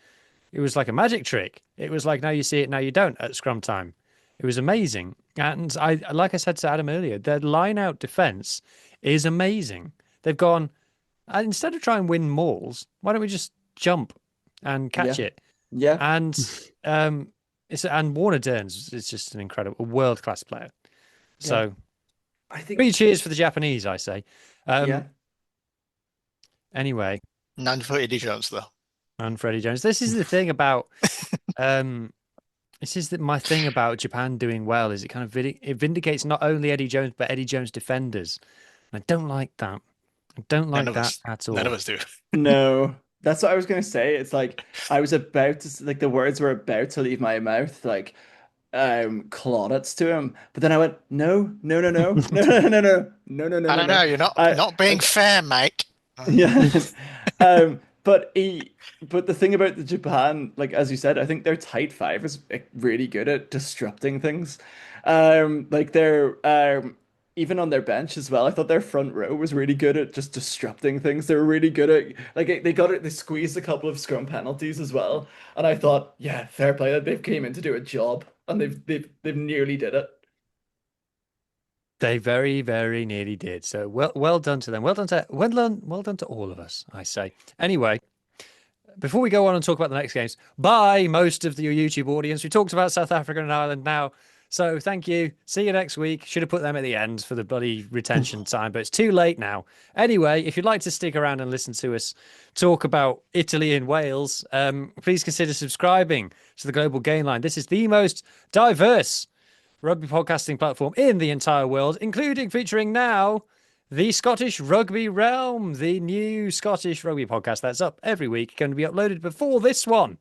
magic trick. It was like, now you see it, now you don't at scrum time. It was amazing. And like I said to Adam earlier, their line out defense is amazing. They've gone, instead of trying to win mauls, why don't we just jump and catch it? Yeah. And Warner Dearns is just an incredible world-class player. So I think 3 cheers for the Japanese, I say. yeah. None for Eddie Jones, though. And Freddie Jones. This is the thing about my thing about Japan doing well, is it kind of it vindicates not only Eddie Jones but Eddie Jones defenders. And I don't like that. I don't like that at all. None of us do. No, that's what I was gonna say. It's like I was about to like the words were about to leave my mouth, like plaudits to him, but then I went, no, no, no, no, no, no, no, no, no, no, no. I don't know. You're not being fair, Mike. Yeah. But the thing about the Japan, like as you said, I think their tight 5 is really good at disrupting things. Like they're even on their bench as well. I thought their front row was really good at just disrupting things. They were really good at like they squeezed a couple of scrum penalties as well. And I thought, yeah, fair play that they've came in to do a job, and they've nearly did it. They very, very nearly did. So well done to them. Well done to all of us, I say. Anyway, before we go on and talk about the next games, bye most of your YouTube audience. We talked about South Africa and Ireland now. So thank you. See you next week. Should have put them at the end for the bloody retention time, but it's too late now. Anyway, if you'd like to stick around and listen to us talk about Italy and Wales, please consider subscribing to the Global Gainline. This is the most diverse rugby podcasting platform in the entire world, including featuring now the Scottish Rugby Realm, the new Scottish rugby podcast that's up every week, going to be uploaded before this one,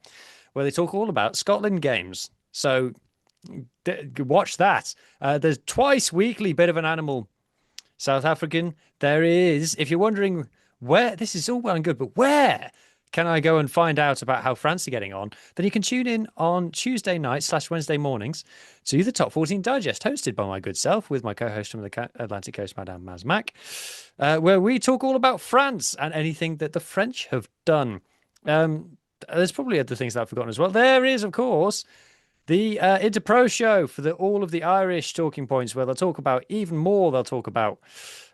where they talk all about Scotland games. So watch that. There's twice weekly Bit of an Animal South African. There is, if you're wondering where, this is all well and good, but where can I go and find out about how France are getting on? Then you can tune in on Tuesday nights / Wednesday mornings to the Top 14 Digest, hosted by my good self with my co-host from the Atlantic Coast, Madame Maz Mac, where we talk all about France and anything that the French have done. There's probably other things that I've forgotten as well. There is, of course, the Interpro show for all of the Irish talking points, where they'll talk about even more. They'll talk about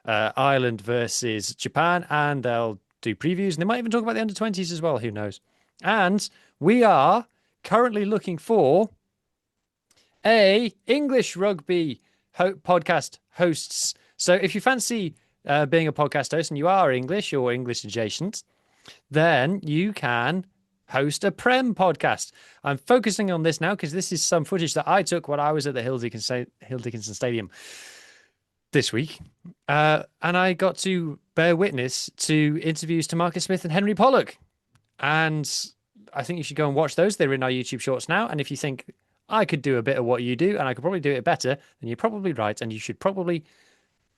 Ireland versus Japan, and they'll do previews, and they might even talk about the under-20s as well. Who knows? And we are currently looking for a English rugby podcast hosts. So if you fancy being a podcast host and you are English or English adjacent, then you can host a Prem podcast. I'm focusing on this now because this is some footage that I took when I was at the Hill Dickinson Stadium this week. And I got to bear witness to interviews to Marcus Smith and Henry Pollock. And I think you should go and watch those. They're in our YouTube shorts now. And if you think I could do a bit of what you do and I could probably do it better, then you're probably right. And you should probably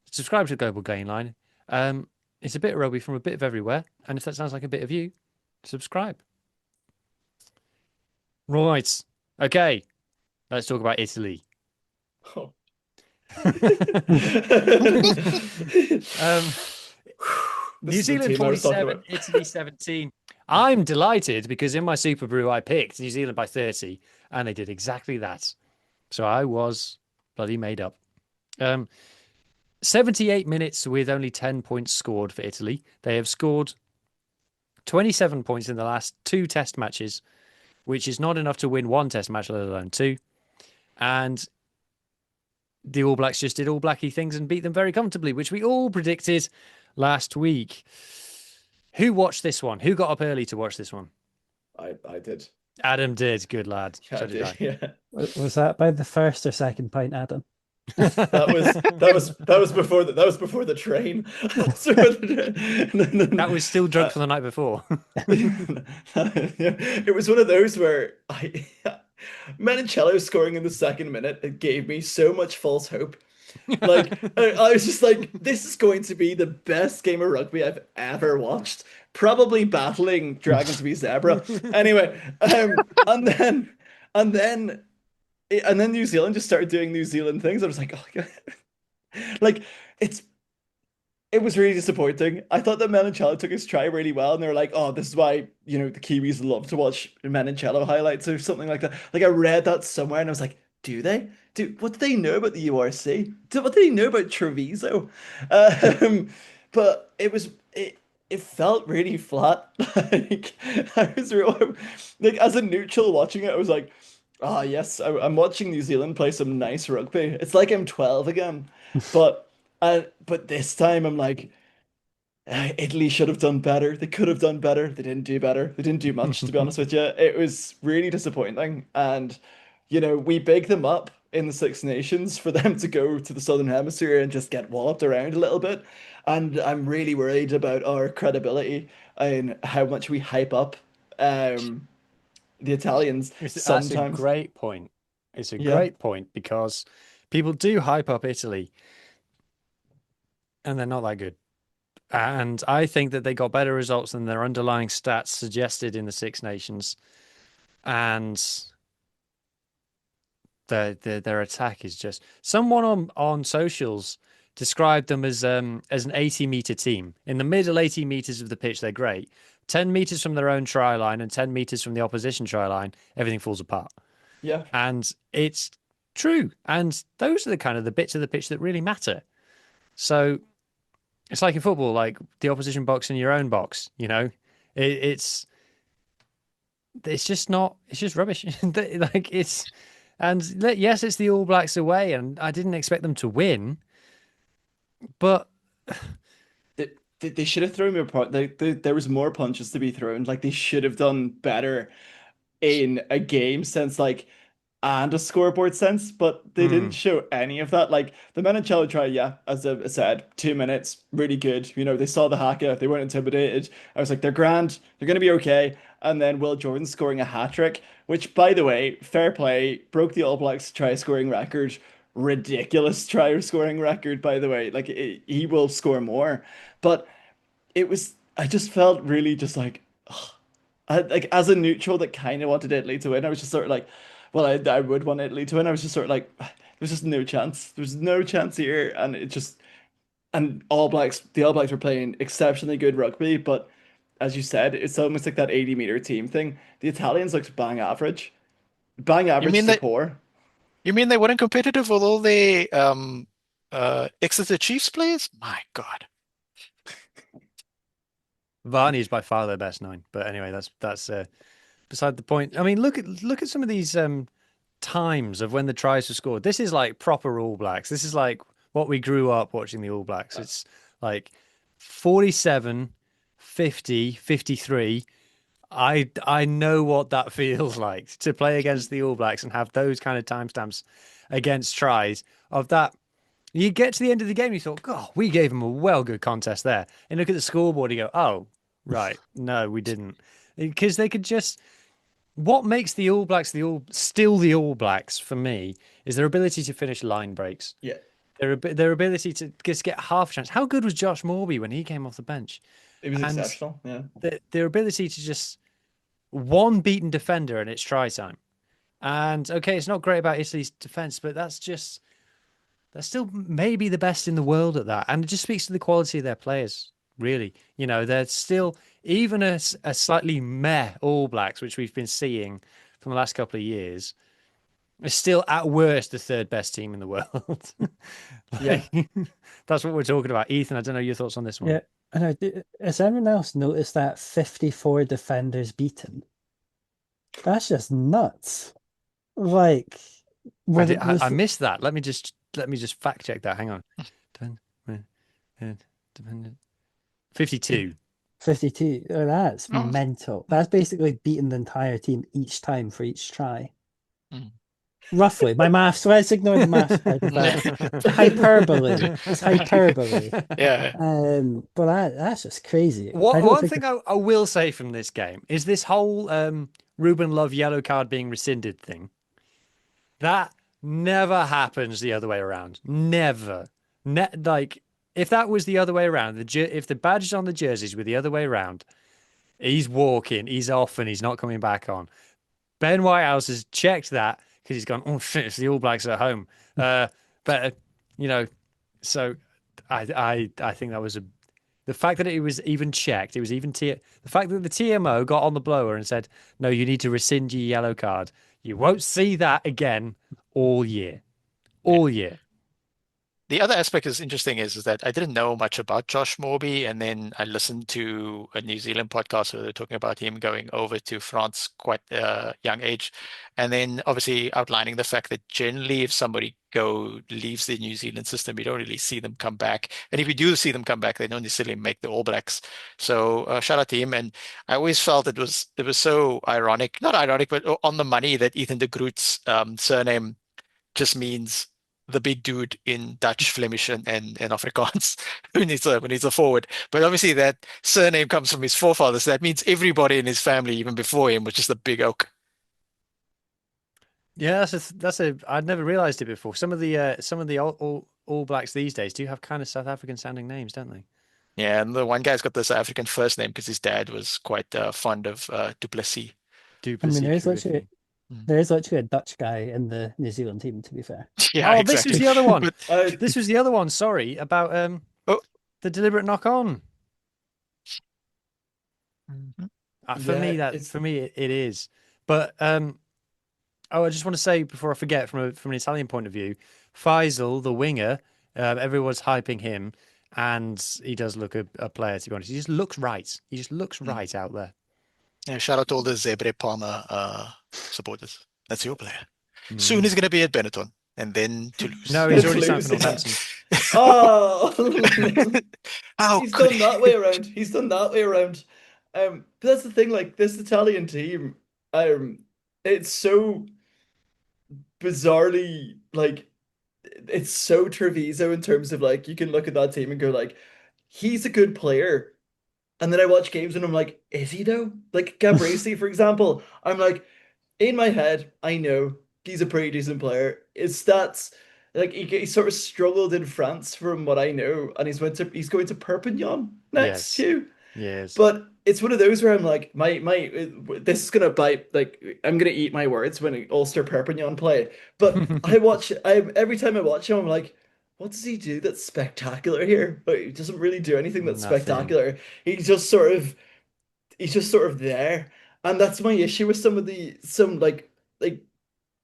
subscribe to the Global Gain Line. It's a bit of rugby from a bit of everywhere. And if that sounds like a bit of you, subscribe. Right. Okay. Let's talk about Italy. Oh. New Zealand 47, Italy 17. I'm delighted because in my Super Brew I picked New Zealand by 30 and they did exactly that. So I was bloody made up. 78 minutes with only 10 points scored for Italy. They have scored 27 points in the last 2 test matches, which is not enough to win 1 test match, let alone 2. And the All Blacks just did all blacky things and beat them very comfortably, which we all predicted last week. Who watched this one? Who got up early to watch this one? I did. Adam did. Good lad. Yeah, So I did I. did. Yeah. Was that by the first or second pint, Adam? That was before the train. That was still drunk from the night before. It was one of those where Manicello scoring in the second minute, it gave me so much false hope. Like I was just like, this is going to be the best game of rugby I've ever watched. Probably battling Dragons v Zebra. Anyway, and then New Zealand just started doing New Zealand things. I was like, oh God. Like it was really disappointing. I thought that Manicello took his try really well, and they were like, "Oh, this is why the Kiwis love to watch Manicello highlights or something like that." Like I read that somewhere, and I was like, "Do they? What do they know about the URC? What do they know about Treviso?" But it felt really flat. Like I was real, like as a neutral watching it, I was like, "Ah, yes, I'm watching New Zealand play some nice rugby. It's like I'm 12 again." But but this time I'm like, Italy should have done better. They could have done better. They didn't do better. They didn't do much, to be honest with you. It was really disappointing. And, we big them up in the Six Nations for them to go to the Southern Hemisphere and just get walloped around a little bit. And I'm really worried about our credibility and how much we hype up the Italians sometimes. That's a great point. It's a Yeah. great point because people do hype up Italy and they're not that good. And I think that they got better results than their underlying stats suggested in the Six Nations. And their attack is just... Someone on socials described them as an 80-meter team. In the middle 80 meters of the pitch, they're great. 10 meters from their own try line and 10 meters from the opposition try line, everything falls apart. Yeah. And it's true. And those are the kind of the bits of the pitch that really matter. So it's like in football, like the opposition box and your own box, it's just not, it's just rubbish. Like yes, it's the All Blacks away and I didn't expect them to win, but They should have thrown more there was more punches to be thrown. Like they should have done better in a game sense, and a scoreboard sense, but they didn't show any of that. Like the Manicello try, yeah, as I said, 2 minutes, really good. They saw the haka, they weren't intimidated. I was like, they're grand, they're gonna be okay. And then Will Jordan scoring a hat trick, which, by the way, fair play, broke the All Blacks try scoring record. Ridiculous try scoring record, by the way. Like he will score more, but I just felt really just like, like as a neutral that kind of wanted Italy to win, I was just sort of like, well, I would want Italy to win. I was just sort of like, there's just no chance. There's no chance here, and the All Blacks were playing exceptionally good rugby, but as you said, it's almost like that 80-meter team thing. The Italians looked bang average, mean to that poor. you mean they weren't competitive with all the Exeter Chiefs players? My God. Varney is by far their best 9. But anyway, that's beside the point. I mean, look at some of these times of when the tries were scored. This is like proper All Blacks. This is like what we grew up watching the All Blacks. It's like 47, 50, 53. I know what that feels like to play against the All Blacks and have those kind of timestamps against tries of that. You get to the end of the game, you thought, God, we gave them a well good contest there. And look at the scoreboard, you go, oh, right, no, we didn't, because they could just. What makes the All Blacks still the All Blacks for me is their ability to finish line breaks. Yeah. Their ability to just get half a chance. How good was Josh Morby when he came off the bench? It was And exceptional. Yeah. their ability to just one beaten defender and it's try time. And okay, it's not great about Italy's defense, but they're still maybe the best in the world at that. And it just speaks to the quality of their players, really. You know, they're still, even a slightly meh All Blacks, which we've been seeing from the last couple of years, is still at worst the third best team in the world. Yeah. That's what we're talking about. Ethan, I don't know your thoughts on this one. Yeah, and has anyone else noticed that 54 defenders beaten? That's just nuts. Like, I missed that. Let me just fact check that. Hang on. 52. 52. Oh, that's Oh. mental. That's basically beating the entire team each time for each try. Mm. Roughly. My maths, let's ignore the maths part of that. It's hyperbole. It's hyperbole. Yeah. But that's just crazy. One thing I will say from this game is this whole Ruben Love yellow card being rescinded thing. That never happens the other way around. Never. Like, if that was the other way around, if the badges on the jerseys were the other way around, he's walking, he's off, and he's not coming back on. Ben Whitehouse has checked that because he's gone, oh shit, it's the All Blacks at home. But you know, so I think that was the fact that it was even checked. It was even the fact that the TMO got on the blower and said, no, you need to rescind your yellow card. You won't see that again all year. All year. The other aspect is interesting is that I didn't know much about Josh Morby, and then I listened to a New Zealand podcast where they're talking about him going over to France quite a young age, and then obviously outlining the fact that generally if somebody leaves the New Zealand system, you don't really see them come back, and if you do see them come back, they don't necessarily make the All Blacks. So shout out to him, and I always felt it was so ironic, not ironic, but on the money that Ethan de Groot's surname just means the big dude in Dutch, Flemish, and Afrikaans when he's a forward. But obviously that surname comes from his forefathers. So that means everybody in his family, even before him, was just a big oak. Yeah, I'd never realized it before. Some of the all Blacks these days do have kind of South African sounding names, don't they? Yeah, and the one guy's got this African first name because his dad was quite fond of Duplessis. Duplessis. There's literally a Dutch guy in the New Zealand team, to be fair. Yeah, exactly. This was the other one. But, this was the other one. Sorry about the deliberate knock on. For me, it is. But I just want to say before I forget, from an Italian point of view, Faisal, the winger, everyone's hyping him, and he does look a player. To be honest, he just looks right. He just looks right out there. Yeah, shout out to all the Zebre Palmer supporters. That's your player. Soon he's going to be at Benetton and then Toulouse. No, he's already signed for Northampton. Oh, He's done that way around. He's done that way around. But that's the thing. Like this Italian team, it's so bizarrely like it's so Treviso in terms of like you can look at that team and go like, he's a good player. And then I watch games and I'm like, is he though? Like Gabriesi, for example, I'm like, in my head, I know he's a pretty decent player. His stats, like he sort of struggled in France from what I know, and he's going to Perpignan next too. Yes. But it's one of those where I'm like, this is gonna bite. Like I'm gonna eat my words when Ulster Perpignan play. But every time I watch him, I'm like, what does he do that's spectacular here? But he doesn't really do anything that's spectacular. He's just sort of there. And that's my issue with some like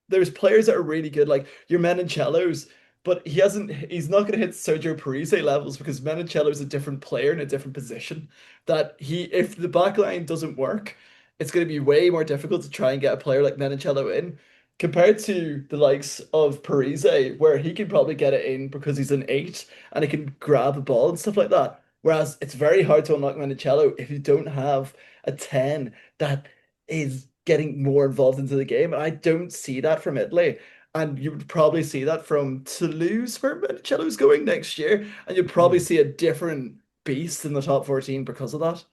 there's players that are really good, like your Menoncellos, but he's not going to hit Sergio Parise levels because Menicello is a different player in a different position. If the back line doesn't work, it's going to be way more difficult to try and get a player like Menicello in compared to the likes of Parise, where he can probably get it in because he's an eight and he can grab a ball and stuff like that. Whereas it's very hard to unlock Menicello if you don't have a 10 that is getting more involved into the game. And I don't see that from Italy. And you would probably see that from Toulouse, where Monicello's going next year. And you'd probably see a different beast in the top 14 because of that.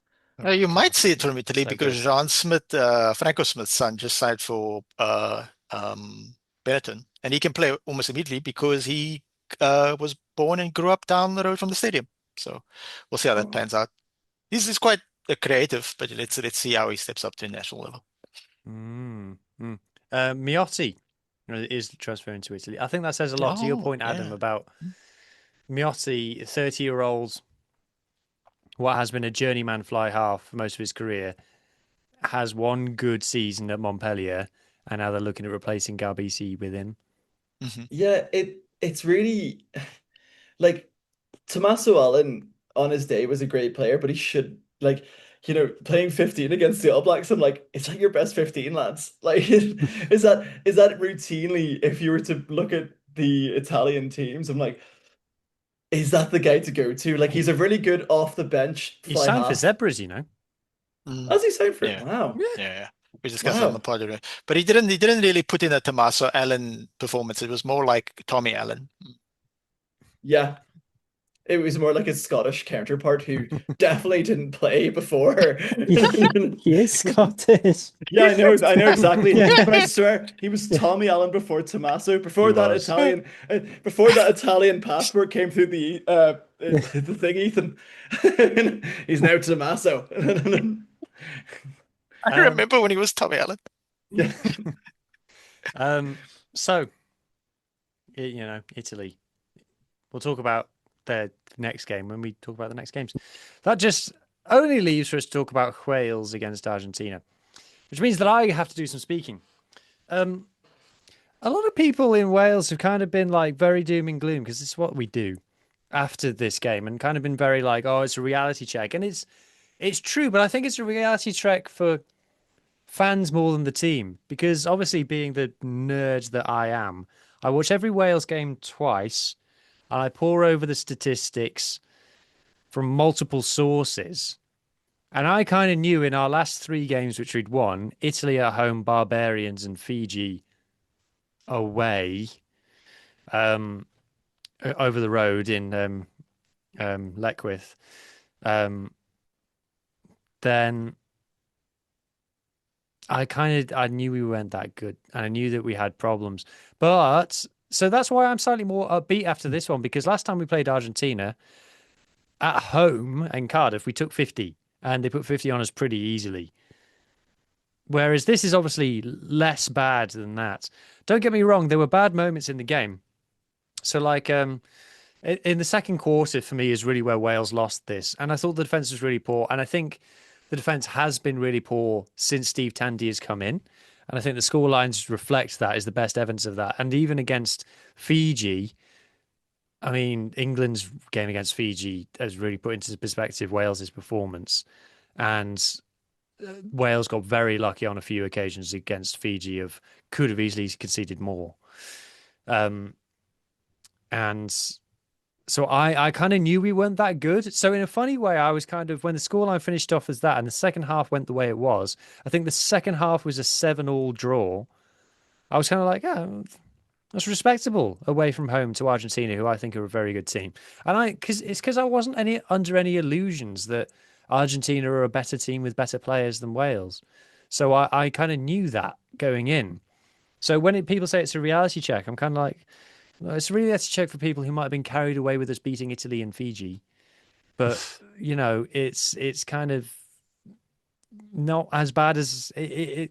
You might God, see it from Italy so because good. Jean Smith, Franco Smith's son, just signed for Benetton, and he can play almost immediately because he was born and grew up down the road from the stadium. So we'll see how that Oh. pans out. He's quite creative, but let's see how he steps up to national level. Miotti is transferring to Italy. I think that says a lot to your point, Adam, Yeah. about Miotti, 30-year-old, what has been a journeyman fly half for most of his career, has one good season at Montpellier, and now they're looking at replacing Garbisi with him. Yeah, it's really like Tommaso Allen on his day was a great player, but he should playing 15 against the All Blacks. I'm like, is that your best 15, lads? Like, is that routinely if you were to look at the Italian teams? I'm like, is that the guy to go to? Like, he's a really good off the bench He fly signed for half. Zebras, you know. As he signed for it. Yeah. Wow. Yeah. We discussed that on the Wow. pod, but he didn't really put in a Tommaso Allen performance. It was more like Tommy Allen. Yeah. It was more like his Scottish counterpart who definitely didn't play before. He is Scottish. Yeah, I know exactly. Yeah. But I swear he was Yeah. Tommy Allen before Tommaso, He was. before that Italian passport came through the thing, Ethan. He's now Tommaso. I remember when he was Tommy Allen. Yeah. So, Italy. We'll talk about their next game when we talk about the next games. That just only leaves for us to talk about Wales against Argentina, which means that I have to do some speaking. A lot of people in Wales have kind of been like very doom and gloom because it's what we do after this game, and kind of been very like, oh, it's a reality check, and it's true, but I think it's a reality check for fans more than the team, because obviously, being the nerd that I am, I watch every Wales game twice and I pore over the statistics from multiple sources. And I kind of knew in our last three games, which we'd won, Italy at home, Barbarians, and Fiji away, over the road in Leckwith, then I knew we weren't that good, and I knew that we had problems. But so that's why I'm slightly more upbeat after this one, because last time we played Argentina at home in Cardiff, we took 50, and they put 50 on us pretty easily. Whereas this is obviously less bad than that. Don't get me wrong, there were bad moments in the game. So like in the second quarter for me is really where Wales lost this, and I thought the defense was really poor, and I think the defense has been really poor since Steve Tandy has come in. And I think the score lines reflect that, is the best evidence of that. And even against Fiji, I mean, England's game against Fiji has really put into perspective Wales's performance. And Wales got very lucky on a few occasions against Fiji, could have easily conceded more. And so I kind of knew we weren't that good. So in a funny way, I was kind of, when the scoreline finished off as that and the second half went the way it was, I think the second half was a 7-7 draw. I was kind of like, yeah, that's respectable away from home to Argentina, who I think are a very good team. And because I wasn't under any illusions that Argentina are a better team with better players than Wales. So I kind of knew that going in. So when people say it's a reality check, I'm kind of like, it's really a check for people who might have been carried away with us beating Italy and Fiji. But, it's kind of not as bad as it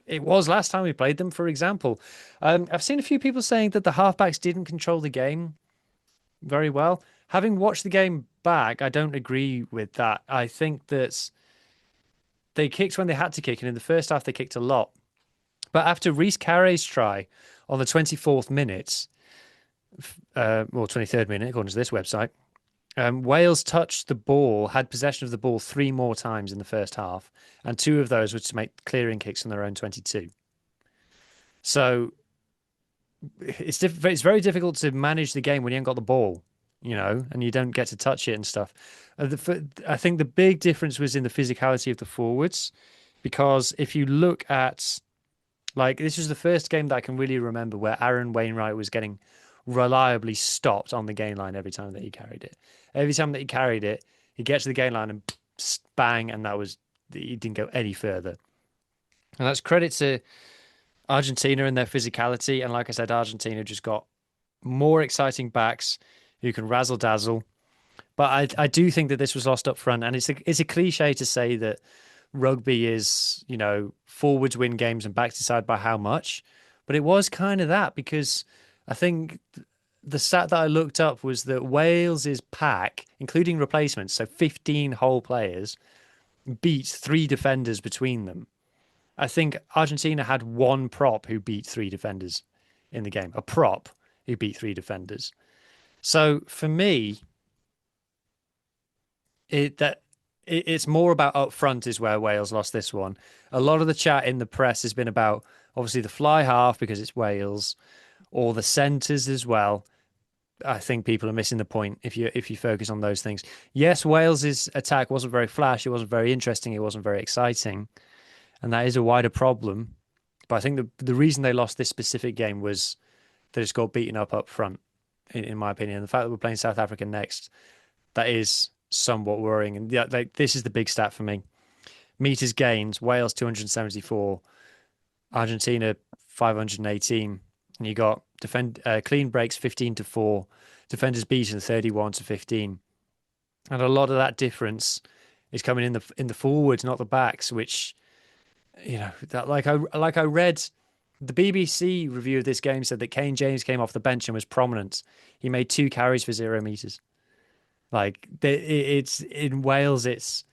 was last time we played them, for example. I've seen a few people saying that the halfbacks didn't control the game very well. Having watched the game back, I don't agree with that. I think that they kicked when they had to kick, and in the first half they kicked a lot. But after Reece Carey's try on the 24th minute, or 23rd minute, according to this website. Wales touched the ball, had possession of the ball 3 more times in the first half, and 2 of those were to make clearing kicks on their own 22. So it's very difficult to manage the game when you haven't got the ball, and you don't get to touch it and stuff. I think the big difference was in the physicality of the forwards, because if you look at, like, this was the first game that I can really remember where Aaron Wainwright was getting reliably stopped on the gain line every time that he carried it. Every time that he carried it, he'd get to the gain line and bang, and he didn't go any further. And that's credit to Argentina and their physicality. And like I said, Argentina just got more exciting backs who can razzle dazzle. But I do think that this was lost up front. And it's a cliche to say that rugby is, forwards win games and backs decide by how much. But it was kind of that, because I think the stat that I looked up was that Wales's pack, including replacements, so 15 whole players, beat 3 defenders between them. I think Argentina had 1 prop who beat 3 defenders in the game, a prop who beat 3 defenders. So for me, it's more about up front is where Wales lost this one. A lot of the chat in the press has been about, obviously, the fly half because it's Wales, or the centres as well. I think people are missing the point if you focus on those things. Yes, Wales's attack wasn't very flash, it wasn't very interesting, it wasn't very exciting, and that is a wider problem. But I think the reason they lost this specific game was they just got beaten up front, in my opinion. The fact that we're playing South Africa next, that is somewhat worrying. And this is the big stat for me. Meters gained, Wales 274, Argentina 518, and you got clean breaks 15-4, defenders beaten 31-15, and a lot of that difference is coming in the forwards, not the backs. Which, that like I read the BBC review of this game said that Kane James came off the bench and was prominent. He made 2 carries for 0 meters. Like, it's in Wales, it's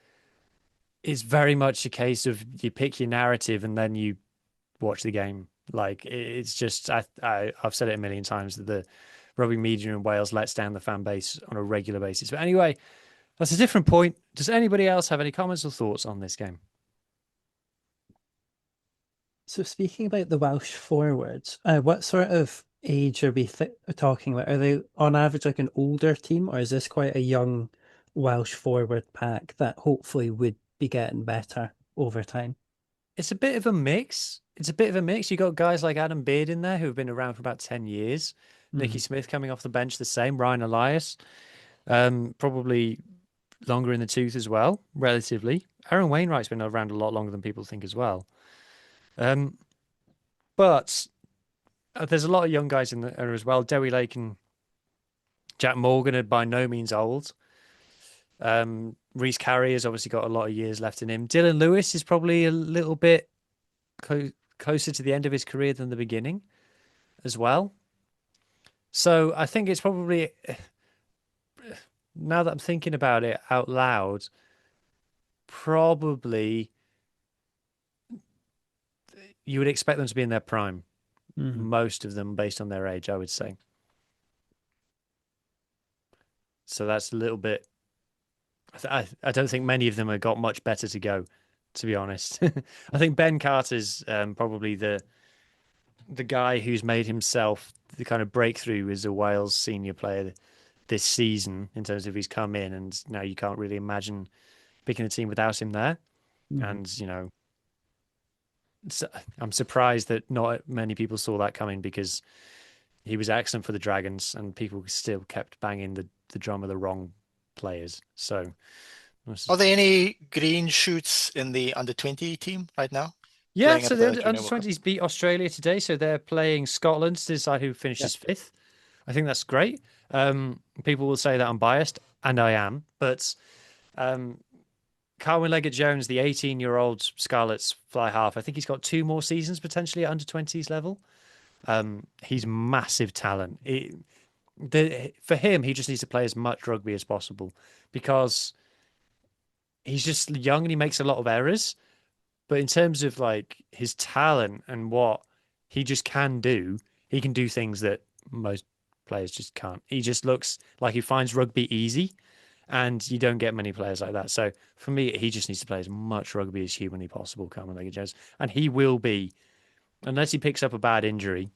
very much a case of you pick your narrative and then you watch the game. Like, it's just I've said it a million times that the rugby media in Wales lets down the fan base on a regular basis. But anyway, that's a different point. Does anybody else have any comments or thoughts on this game? So speaking about the Welsh forwards, what sort of age are we talking about? Are they on average like an older team, or is this quite a young Welsh forward pack that hopefully would be getting better over time? It's a bit of a mix. You got guys like Adam Beard in there who have been around for about 10 years. Nicky Smith coming off the bench, the same. Ryan Elias, probably longer in the tooth as well, relatively. Aaron Wainwright's been around a lot longer than people think as well. But there's a lot of young guys in there as well. Dewi Lake and Jack Morgan are by no means old. Reece Carey has obviously got a lot of years left in him. Dylan Lewis is probably a little bit closer to the end of his career than the beginning as well. So I think it's probably, now that I'm thinking about it out loud, probably you would expect them to be in their prime. Most of them based on their age, I would say. So that's a little bit, I don't think many of them have got much better to go, to be honest. I think Ben Carter's probably the guy who's made himself the kind of breakthrough as a Wales senior player this season, in terms of he's come in and now you can't really imagine picking a team without him there. And, I'm surprised that not many people saw that coming, because he was excellent for the Dragons and people still kept banging the drum of the wrong players. So, are there any green shoots in the under-20 team right now? Yeah, so the under-20s beat Australia today, so they're playing Scotland to decide who finishes 5th. I think that's great. People will say that I'm biased, and I am, but Carwyn Leggett-Jones, the 18-year-old Scarlets fly half, I think he's got 2 more seasons potentially at under-20s level. He's massive talent. For him, he just needs to play as much rugby as possible, because he's just young and he makes a lot of errors. But in terms of like his talent and what he just can do, he can do things that most players just can't. He just looks like he finds rugby easy, and you don't get many players like that. So for me, he just needs to play as much rugby as humanly possible, Cameron Leggett-Jones, and he will be, unless he picks up a bad injury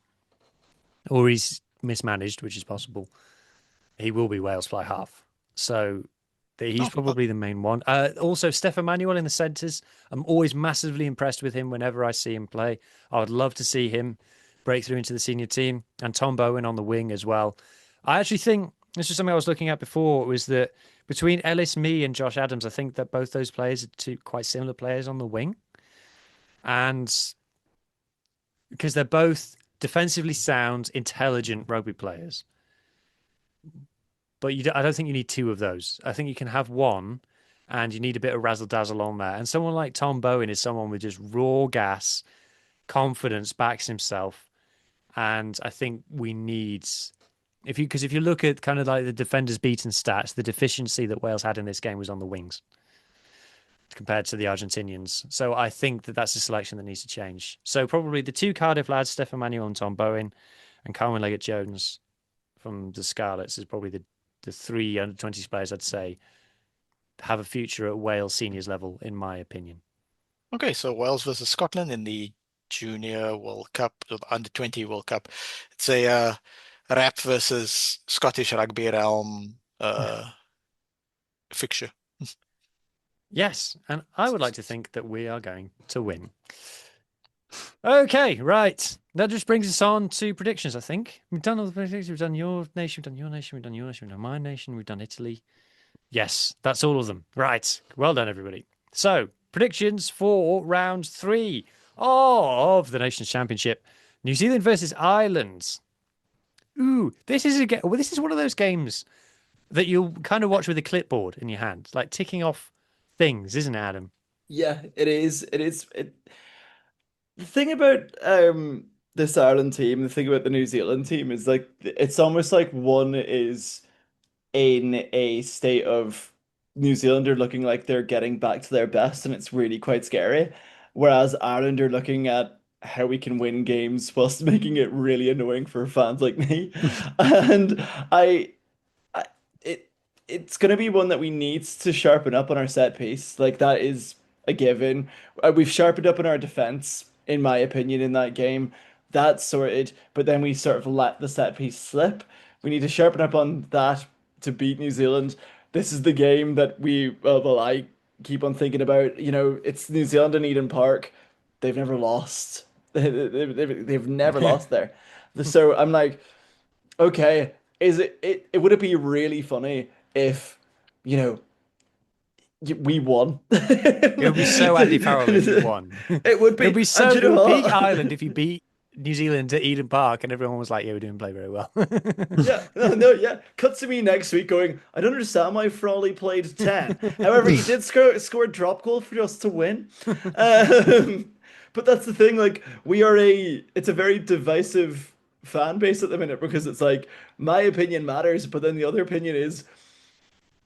or he's mismanaged, which is possible. He will be Wales fly half. So he's Oh, probably the main one. Also, Stefan Manuel in the centres. I'm always massively impressed with him whenever I see him play. I would love to see him break through into the senior team, and Tom Bowen on the wing as well. I actually think this is something I was looking at before, was that between Ellis, me, and Josh Adams, I think that both those players are two quite similar players on the wing. And because they're both defensively sound, intelligent rugby players. But I don't think you need two of those. I think you can have one, and you need a bit of razzle dazzle on there. And someone like Tom Bowen is someone with just raw gas, confidence, backs himself. And I think we need, because if you look at kind of like the defenders beaten stats, the deficiency that Wales had in this game was on the wings compared to the Argentinians. So I think that that's a selection that needs to change. So probably the two Cardiff lads, Stefan Manuel and Tom Bowen, and Carwyn Leggett-Jones from the Scarlets is probably the three under 20s players I'd say have a future at Wales seniors level, in my opinion. okay. So Wales versus Scotland in the Junior World Cup, the Under 20 World Cup. It's a Rap versus Scottish Rugby Realm fixture. Yes, and I would like to think that we are going to win. Okay, right. That just brings us on to predictions, I think. We've done all the predictions. We've done your nation, we've done your nation, we've done your nation, we've done my nation, we've done Italy. Yes, that's all of them. Right. Well done, everybody. So, predictions for round 3 of the Nations Championship. New Zealand versus Ireland. Ooh, this is one of those games that you'll kind of watch with a clipboard in your hand, like ticking off things, isn't it, Adam? Yeah, it is. The thing about this Ireland team, the thing about the New Zealand team is like it's almost like one is in a state of New Zealand are looking like they're getting back to their best, and it's really quite scary. Whereas Ireland are looking at how we can win games whilst making it really annoying for fans like me. And I it it's gonna be one that we need to sharpen up on our set piece. Like that is a given. We've sharpened up on our defense, in my opinion, in that game. That's sorted, but then we sort of let the set piece slip. We need to sharpen up on that to beat New Zealand. This is the game that I keep on thinking about. You know, it's New Zealand and Eden Park. They've never lost. They've never lost there. So I'm like, okay, would it be really funny if, you know, we won? It would be so Andy Farrell if you won. It would It would be. be And so do you know peak what? Ireland if you beat New Zealand at Eden Park and everyone was like, yeah, we didn't play very well. Yeah, no, yeah. Cut to me next week going, I don't understand why Frawley played 10. However, he did score a drop goal for us to win. But that's the thing, like, it's a very divisive fan base at the minute because it's like, my opinion matters, but then the other opinion is,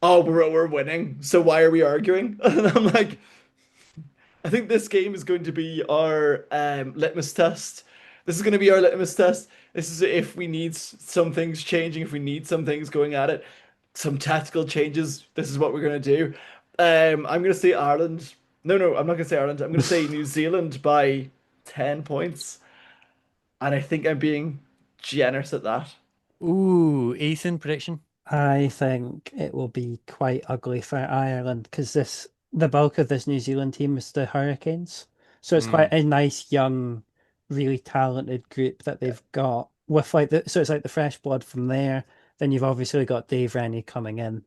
oh, we're winning, so why are we arguing? And I'm like, I think this game is going to be our litmus test. This is going to be our litmus test. This is if we need some things changing, if we need some things going at it, some tactical changes. This is what we're going to do. I'm going to say Ireland. No, I'm not going to say Ireland. I'm going to say New Zealand by 10 points. And I think I'm being generous at that. Ooh, Ethan, prediction? I think it will be quite ugly for Ireland because the bulk of this New Zealand team is the Hurricanes. So it's quite a nice young, really talented group that they've got with so it's like the fresh blood from there. Then you've obviously got Dave Rennie coming in.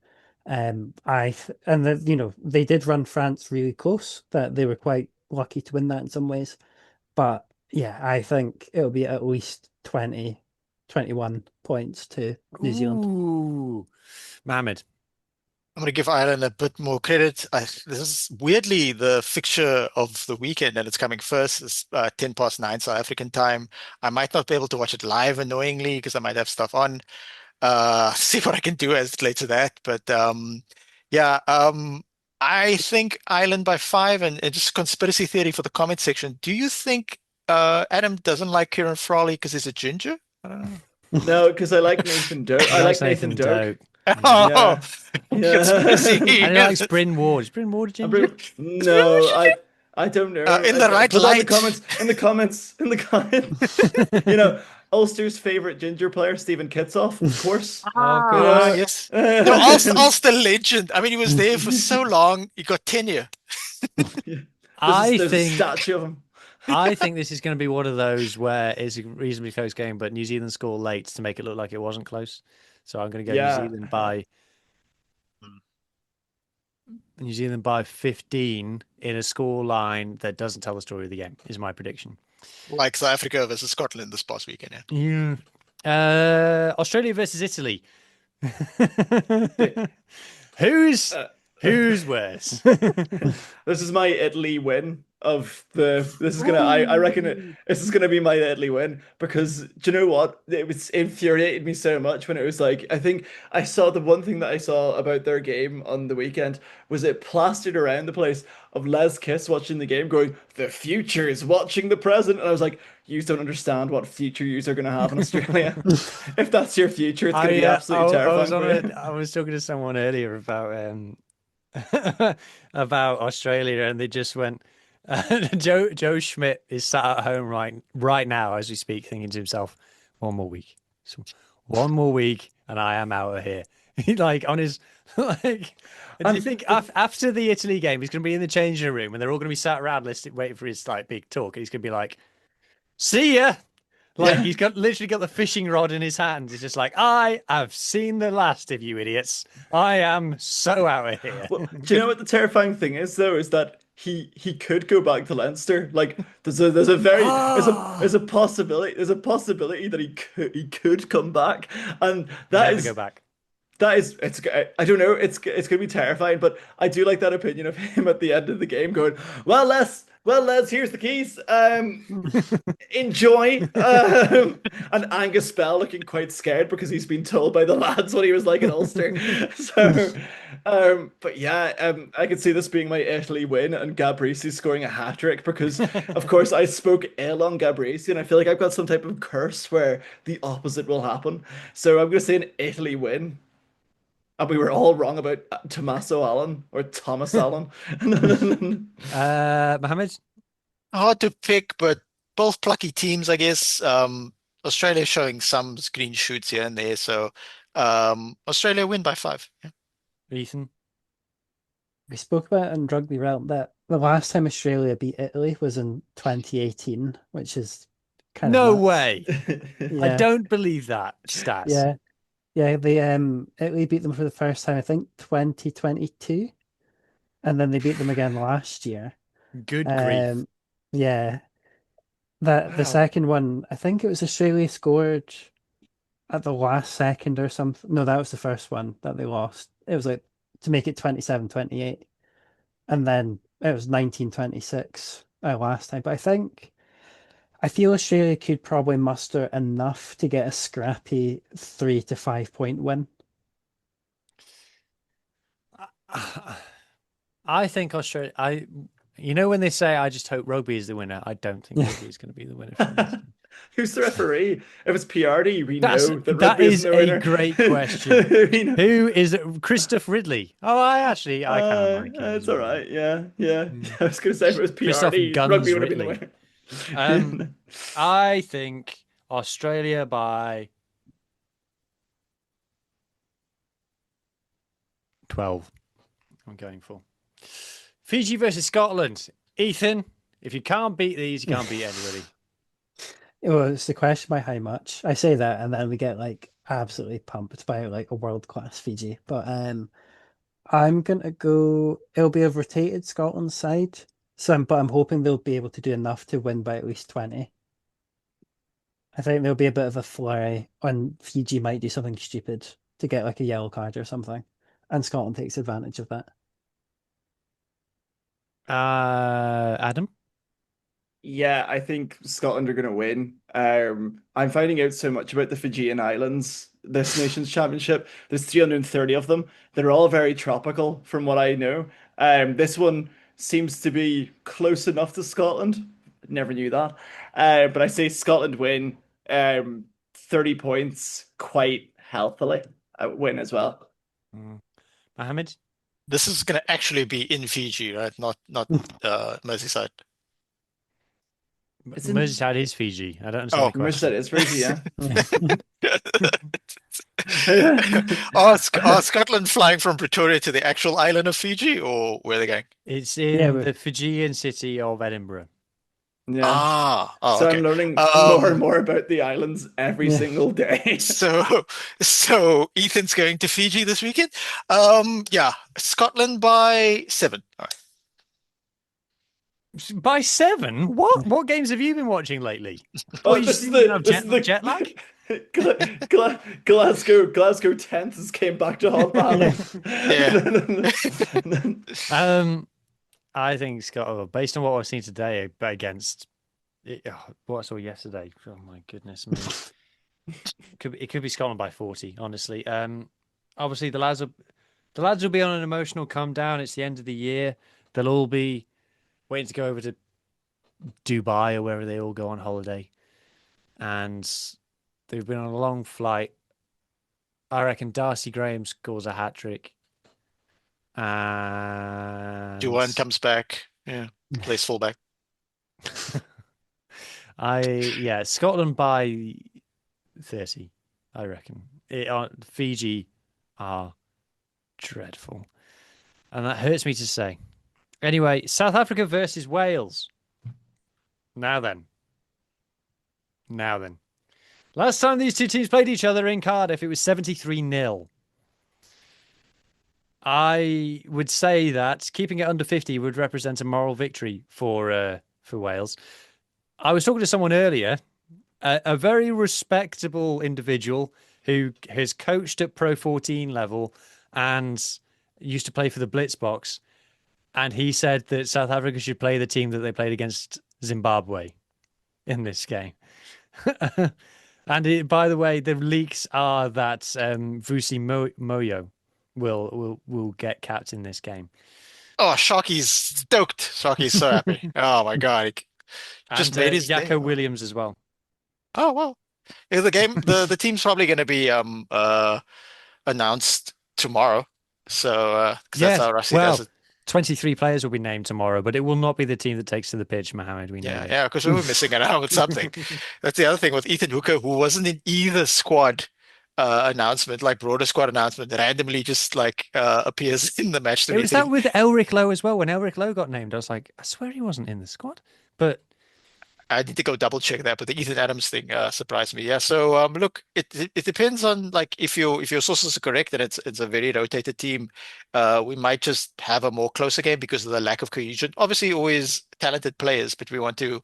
They did run France really close, that they were quite lucky to win that in some ways. But yeah, I think it'll be at least 20, 21 points to New Zealand. Ooh, Mohammed. I'm going to give Ireland a bit more credit. This is weirdly the fixture of the weekend, and it's coming first. It's 10 past 9 South African time. I might not be able to watch it live, annoyingly, because I might have stuff on. See what I can do as it relates to that. But yeah, I think Ireland by 5, and just conspiracy theory for the comment section. Do you think Adam doesn't like Kieran Frawley because he's a ginger? I don't know. No, because I like Nathan Doak. He I like likes Nathan Nathan Doak. Doak. Mm. Oh, Yeah. conspiracy. And he likes Bryn Ward. Is Bryn Ward a ginger? No, I don't know. In the right Put that in the light. comments. In the comments. In the comments. You know, Ulster's favorite ginger player, Stephen Kitsoff, of course. Of You Ah, course. know, yes. No, Ulster legend. I mean, he was there for so long. He got tenure. I there's a think statue of him. I think this is going to be one of those where it's a reasonably close game, but New Zealand score late to make it look like it wasn't close. So I'm going to go Yeah. New Zealand by 15 in a score line that doesn't tell the story of the game, is my prediction. Like South Africa versus Scotland this past weekend. Yeah. Australia versus Italy. Who's Uh, who's worse? This is my Italy win of the. This is gonna. I reckon this is gonna be my Italy win because do you know what? It was infuriated me so much when it was like I think I saw the one thing that I saw about their game on the weekend was it plastered around the place of Les Kiss watching the game going the future is watching the present and I was like you don't understand what future you are gonna have in Australia. If that's your future, it's gonna be absolutely I was terrifying on for a you. I was talking to someone earlier about about Australia, and they just went. Joe Schmidt is sat at home right now as we speak, thinking to himself, "One more week, so, one more week, and I am out of here." He like on his like. Do you And think after the Italy game, he's going to be in the changing room, and they're all going to be sat around listening, waiting for his like big talk, and he's going to be like, "See ya." Like yeah. he's got literally got the fishing rod in his hands. He's just like, I have seen the last of you idiots. I am so out of here. Well, do you know what the terrifying thing is though? Is that he could go back to Leinster. Like there's a very there's Ah, a possibility that he could come back, and that never go is back. that is it's I don't know it's gonna be terrifying, but I do like that opinion of him at the end of the game going, well Les, here's the keys. Enjoy. And Angus Bell looking quite scared because he's been told by the lads what he was like in Ulster. So, but yeah, I could see this being my Italy win and Gabriesi scoring a hat trick because, of course, I spoke ill on Gabriesi and I feel like I've got some type of curse where the opposite will happen. So I'm going to say an Italy win. And we were all wrong about Tommaso Allen or Thomas Allen. Mohammed, Hard to pick, but both plucky teams, I guess. Australia showing some green shoots here and there, so Australia win by 5. Yeah. Ethan. We spoke about it in Rugby Realm that the last time Australia beat Italy was in 2018, which is kind of No nuts. way. I Yeah, don't believe that stats. yeah, yeah. They Italy beat them for the first time, I think 2022, and then they beat them again last year. Good grief. Um, yeah, that the Wow. second one, I think it was Australia scored at the last second or something. No, that was the first one that they lost. It was like to make it 27-28. And then it was 1926 last time. But I feel Australia could probably muster enough to get a scrappy 3 to 5 point win. I think Australia. You know when they say, "I just hope rugby is the winner." I don't think rugby is going to be the winner from this. Who's the referee? If it's PRD, we That's know that that rugby isn't is the a winner. great question. We know. Who is it? Christoph Ridley? Oh, I kind of like him It's as all well. right. Yeah, yeah. Mm. I was gonna say if it was Christoph PRD, rugby Guns would have been the Ridley. winner. I think Australia by 12. I'm going for Fiji versus Scotland. Ethan, if you can't beat these, you can't beat anybody. Well, it's the question by how much. I say that, and then we get like absolutely pumped by like a world class Fiji. But I'm gonna go. It'll be a rotated Scotland side. But I'm hoping they'll be able to do enough to win by at least 20. I think there'll be a bit of a flurry, and Fiji might do something stupid to get like a yellow card or something, and Scotland takes advantage of that. Adam? Yeah, I think Scotland are going to win. I'm finding out so much about the Fijian Islands, this nation's championship. There's 330 of them. They're all very tropical, from what I know. This one seems to be close enough to Scotland. Never knew that. But I say Scotland win. 30 points quite healthily. I win as well. Mohammed? This is going to actually be in Fiji, right? Not Merseyside. It's in Merseyside is Fiji. I don't understand Oh. the question. Merseyside, it's Fiji, yeah. Are Scotland flying from Pretoria to the actual island of Fiji, or where are they going? It's Yeah, in but- the Fijian city of Edinburgh. Yeah. Oh, So okay. I'm learning more and more about the islands every Yeah. single day. So Ethan's going to Fiji this weekend. Yeah, Scotland by 7. All right. By 7? What games have you been watching lately? Oh, What, you this just is didn't the have this is the jet lag? Glasgow tenses came back to haunt Mohammed. I think Scotland, based on what I've seen today against what I saw yesterday. Oh my goodness me. It could be Scotland by 40, honestly. Obviously the lads will be on an emotional come down. It's the end of the year. They'll all be waiting to go over to Dubai or wherever they all go on holiday. And they've been on a long flight. I reckon Darcy Graham scores a hat trick. And Duan comes back. Yeah, plays fullback. Scotland by 30, I reckon. Fiji are dreadful. And that hurts me to say. Anyway, South Africa versus Wales. Now then. Last time these two teams played each other in Cardiff, it was 73-0. I would say that keeping it under 50 would represent a moral victory for Wales. I was talking to someone earlier, a very respectable individual who has coached at Pro 14 level and used to play for the Blitzboks. And he said that South Africa should play the team that they played against Zimbabwe in this game. And by the way, the leaks are that Vusi Moyo will get capped in this game. Oh, Sharky's stoked. Sharky's so happy. Oh my God. He just And made his Yako day. Williams as well. Oh well. Yeah, the team's probably going to be announced tomorrow. So because that's how Rassi does it. 23 players will be named tomorrow, but it will not be the team that takes to the pitch, Mohammed. We know Yeah, this. yeah, because we were missing out with something. That's the other thing with Ethan Hooker, who wasn't in either squad announcement, like broader squad announcement, that randomly just like appears in the match It was 23. that with Elric Lowe as well. When Elric Lowe got named, I was like, I swear he wasn't in the squad. But I need to go double check that, but the Ethan Adams thing surprised me. Yeah, so look, it depends on like if your sources are correct and it's a very rotated team, we might just have a more closer game because of the lack of cohesion. Obviously, always talented players, but we want to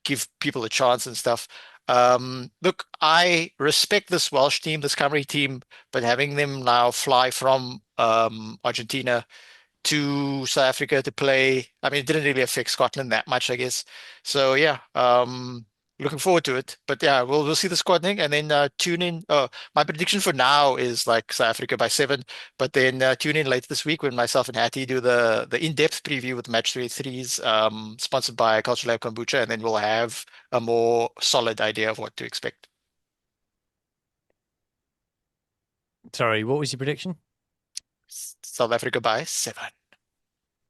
give people a chance and stuff. Look, I respect this Welsh team, this Cymru team, but having them now fly from Argentina to South Africa to play. I mean, it didn't really affect Scotland that much, I guess. So yeah, looking forward to it. But yeah, we'll see the squad thing and then tune in. My prediction for now is like South Africa by 7, but then tune in later this week when myself and Hattie do the in-depth preview with Match 33s, sponsored by Culture Lab Kombucha, and then we'll have a more solid idea of what to expect. sorry, what was your prediction? South Africa by 7.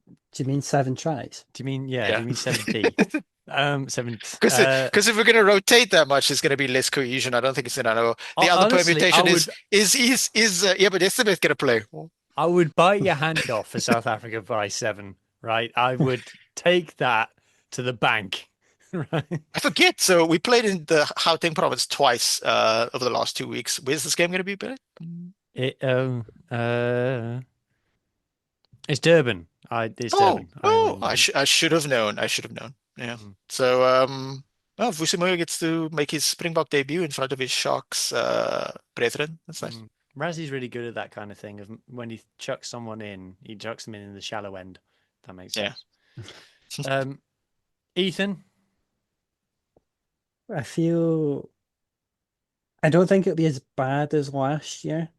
Do you mean 7 tries? Do you mean do Yeah. you mean 7P? 7. Because if we're going to rotate that much, there's going to be less cohesion. I don't think it's in. I know the other Honestly, permutation is but Estimate going to play. I would bite your hand off for South Africa by 7, right? I would take that to the bank, right? I forget. So we played in the Gauteng province twice over the last 2 weeks. Where's this game going to be played? It's Durban. It's Durban. I should have known. I should have known. Yeah. Mm. So well, Vusi gets to make his Springbok debut in front of his Sharks brethren. That's nice. Razzie's really good at that kind of thing. Of when he chucks someone in, he chucks them in the shallow end. That makes sense. Ethan, I don't think it'll be as bad as last year.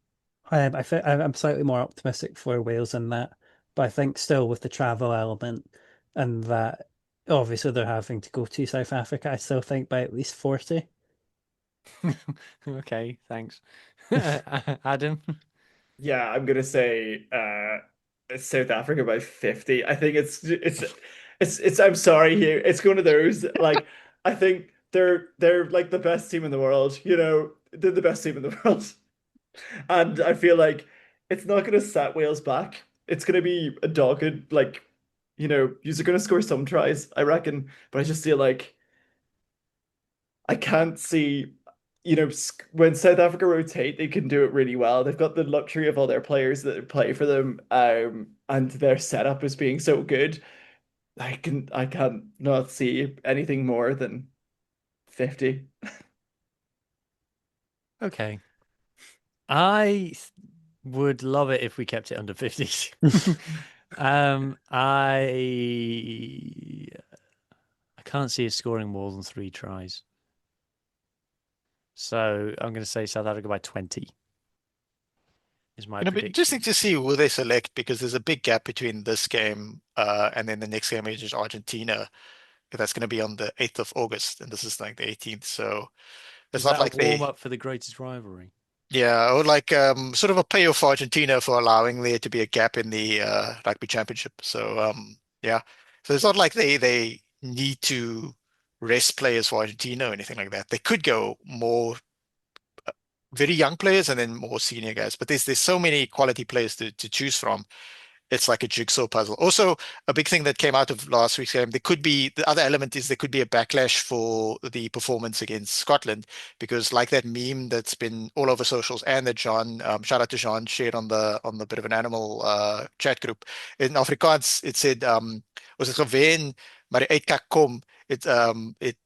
I'm slightly more optimistic for Wales than that, but I think still with the travel element and that obviously they're having to go to South Africa, I still think by at least 40. Okay, thanks. Adam? Yeah, I'm gonna say South Africa by 50. I think it's I'm sorry here. It's one of those like I think they're like the best team in the world, you know. They're the best team in the world. And I feel like it's not gonna set Wales back. It's gonna be a dogged like you're gonna score some tries, I reckon, but I just feel like I can't see, when South Africa rotate, they can do it really well. They've got the luxury of all their players that play for them, and their setup is being so good. I can't not see anything more than 50. Okay. I would love it if we kept it under 50. I can't see us scoring more than 3 tries. So I'm going to say South Africa by 20 is my It'll be prediction. interesting to see who they select because there's a big gap between this game and then the next game, which is Argentina. That's going to be on the 8th of August, and this is like the 18th. So it's Is not that a like warm they, up for the greatest rivalry? yeah, or like sort of a payoff for Argentina for allowing there to be a gap in the rugby championship. So yeah, so it's not like they need to rest players for Argentina or anything like that. They could go more very young players and then more senior guys, but there's so many quality players to choose from. It's like a jigsaw puzzle. Also, a big thing that came out of last week's game, there could be the other element is there could be a backlash for the performance against Scotland because, like that meme that's been all over socials and that John, shout out to John, shared on the bit of an animal chat group in Afrikaans. It said, "Was het gewen, maar die uitkak kom." It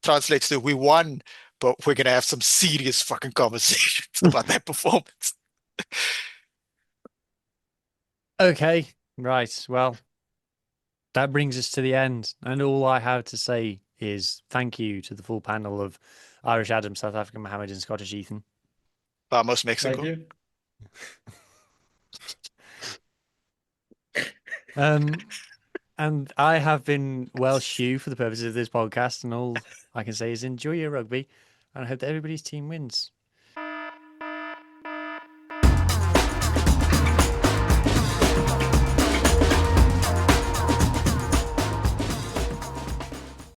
translates to "We won, but we're gonna have some serious fucking conversations about that performance." Okay, right. Well, that brings us to the end. And all I have to say is thank you to the full panel of Irish Adam, South African Mohammed, and Scottish Ethan. Vamos, Thank Mexico. you. And I have been Welsh Hugh for the purposes of this podcast, and all I can say is enjoy your rugby, and I hope that everybody's team wins.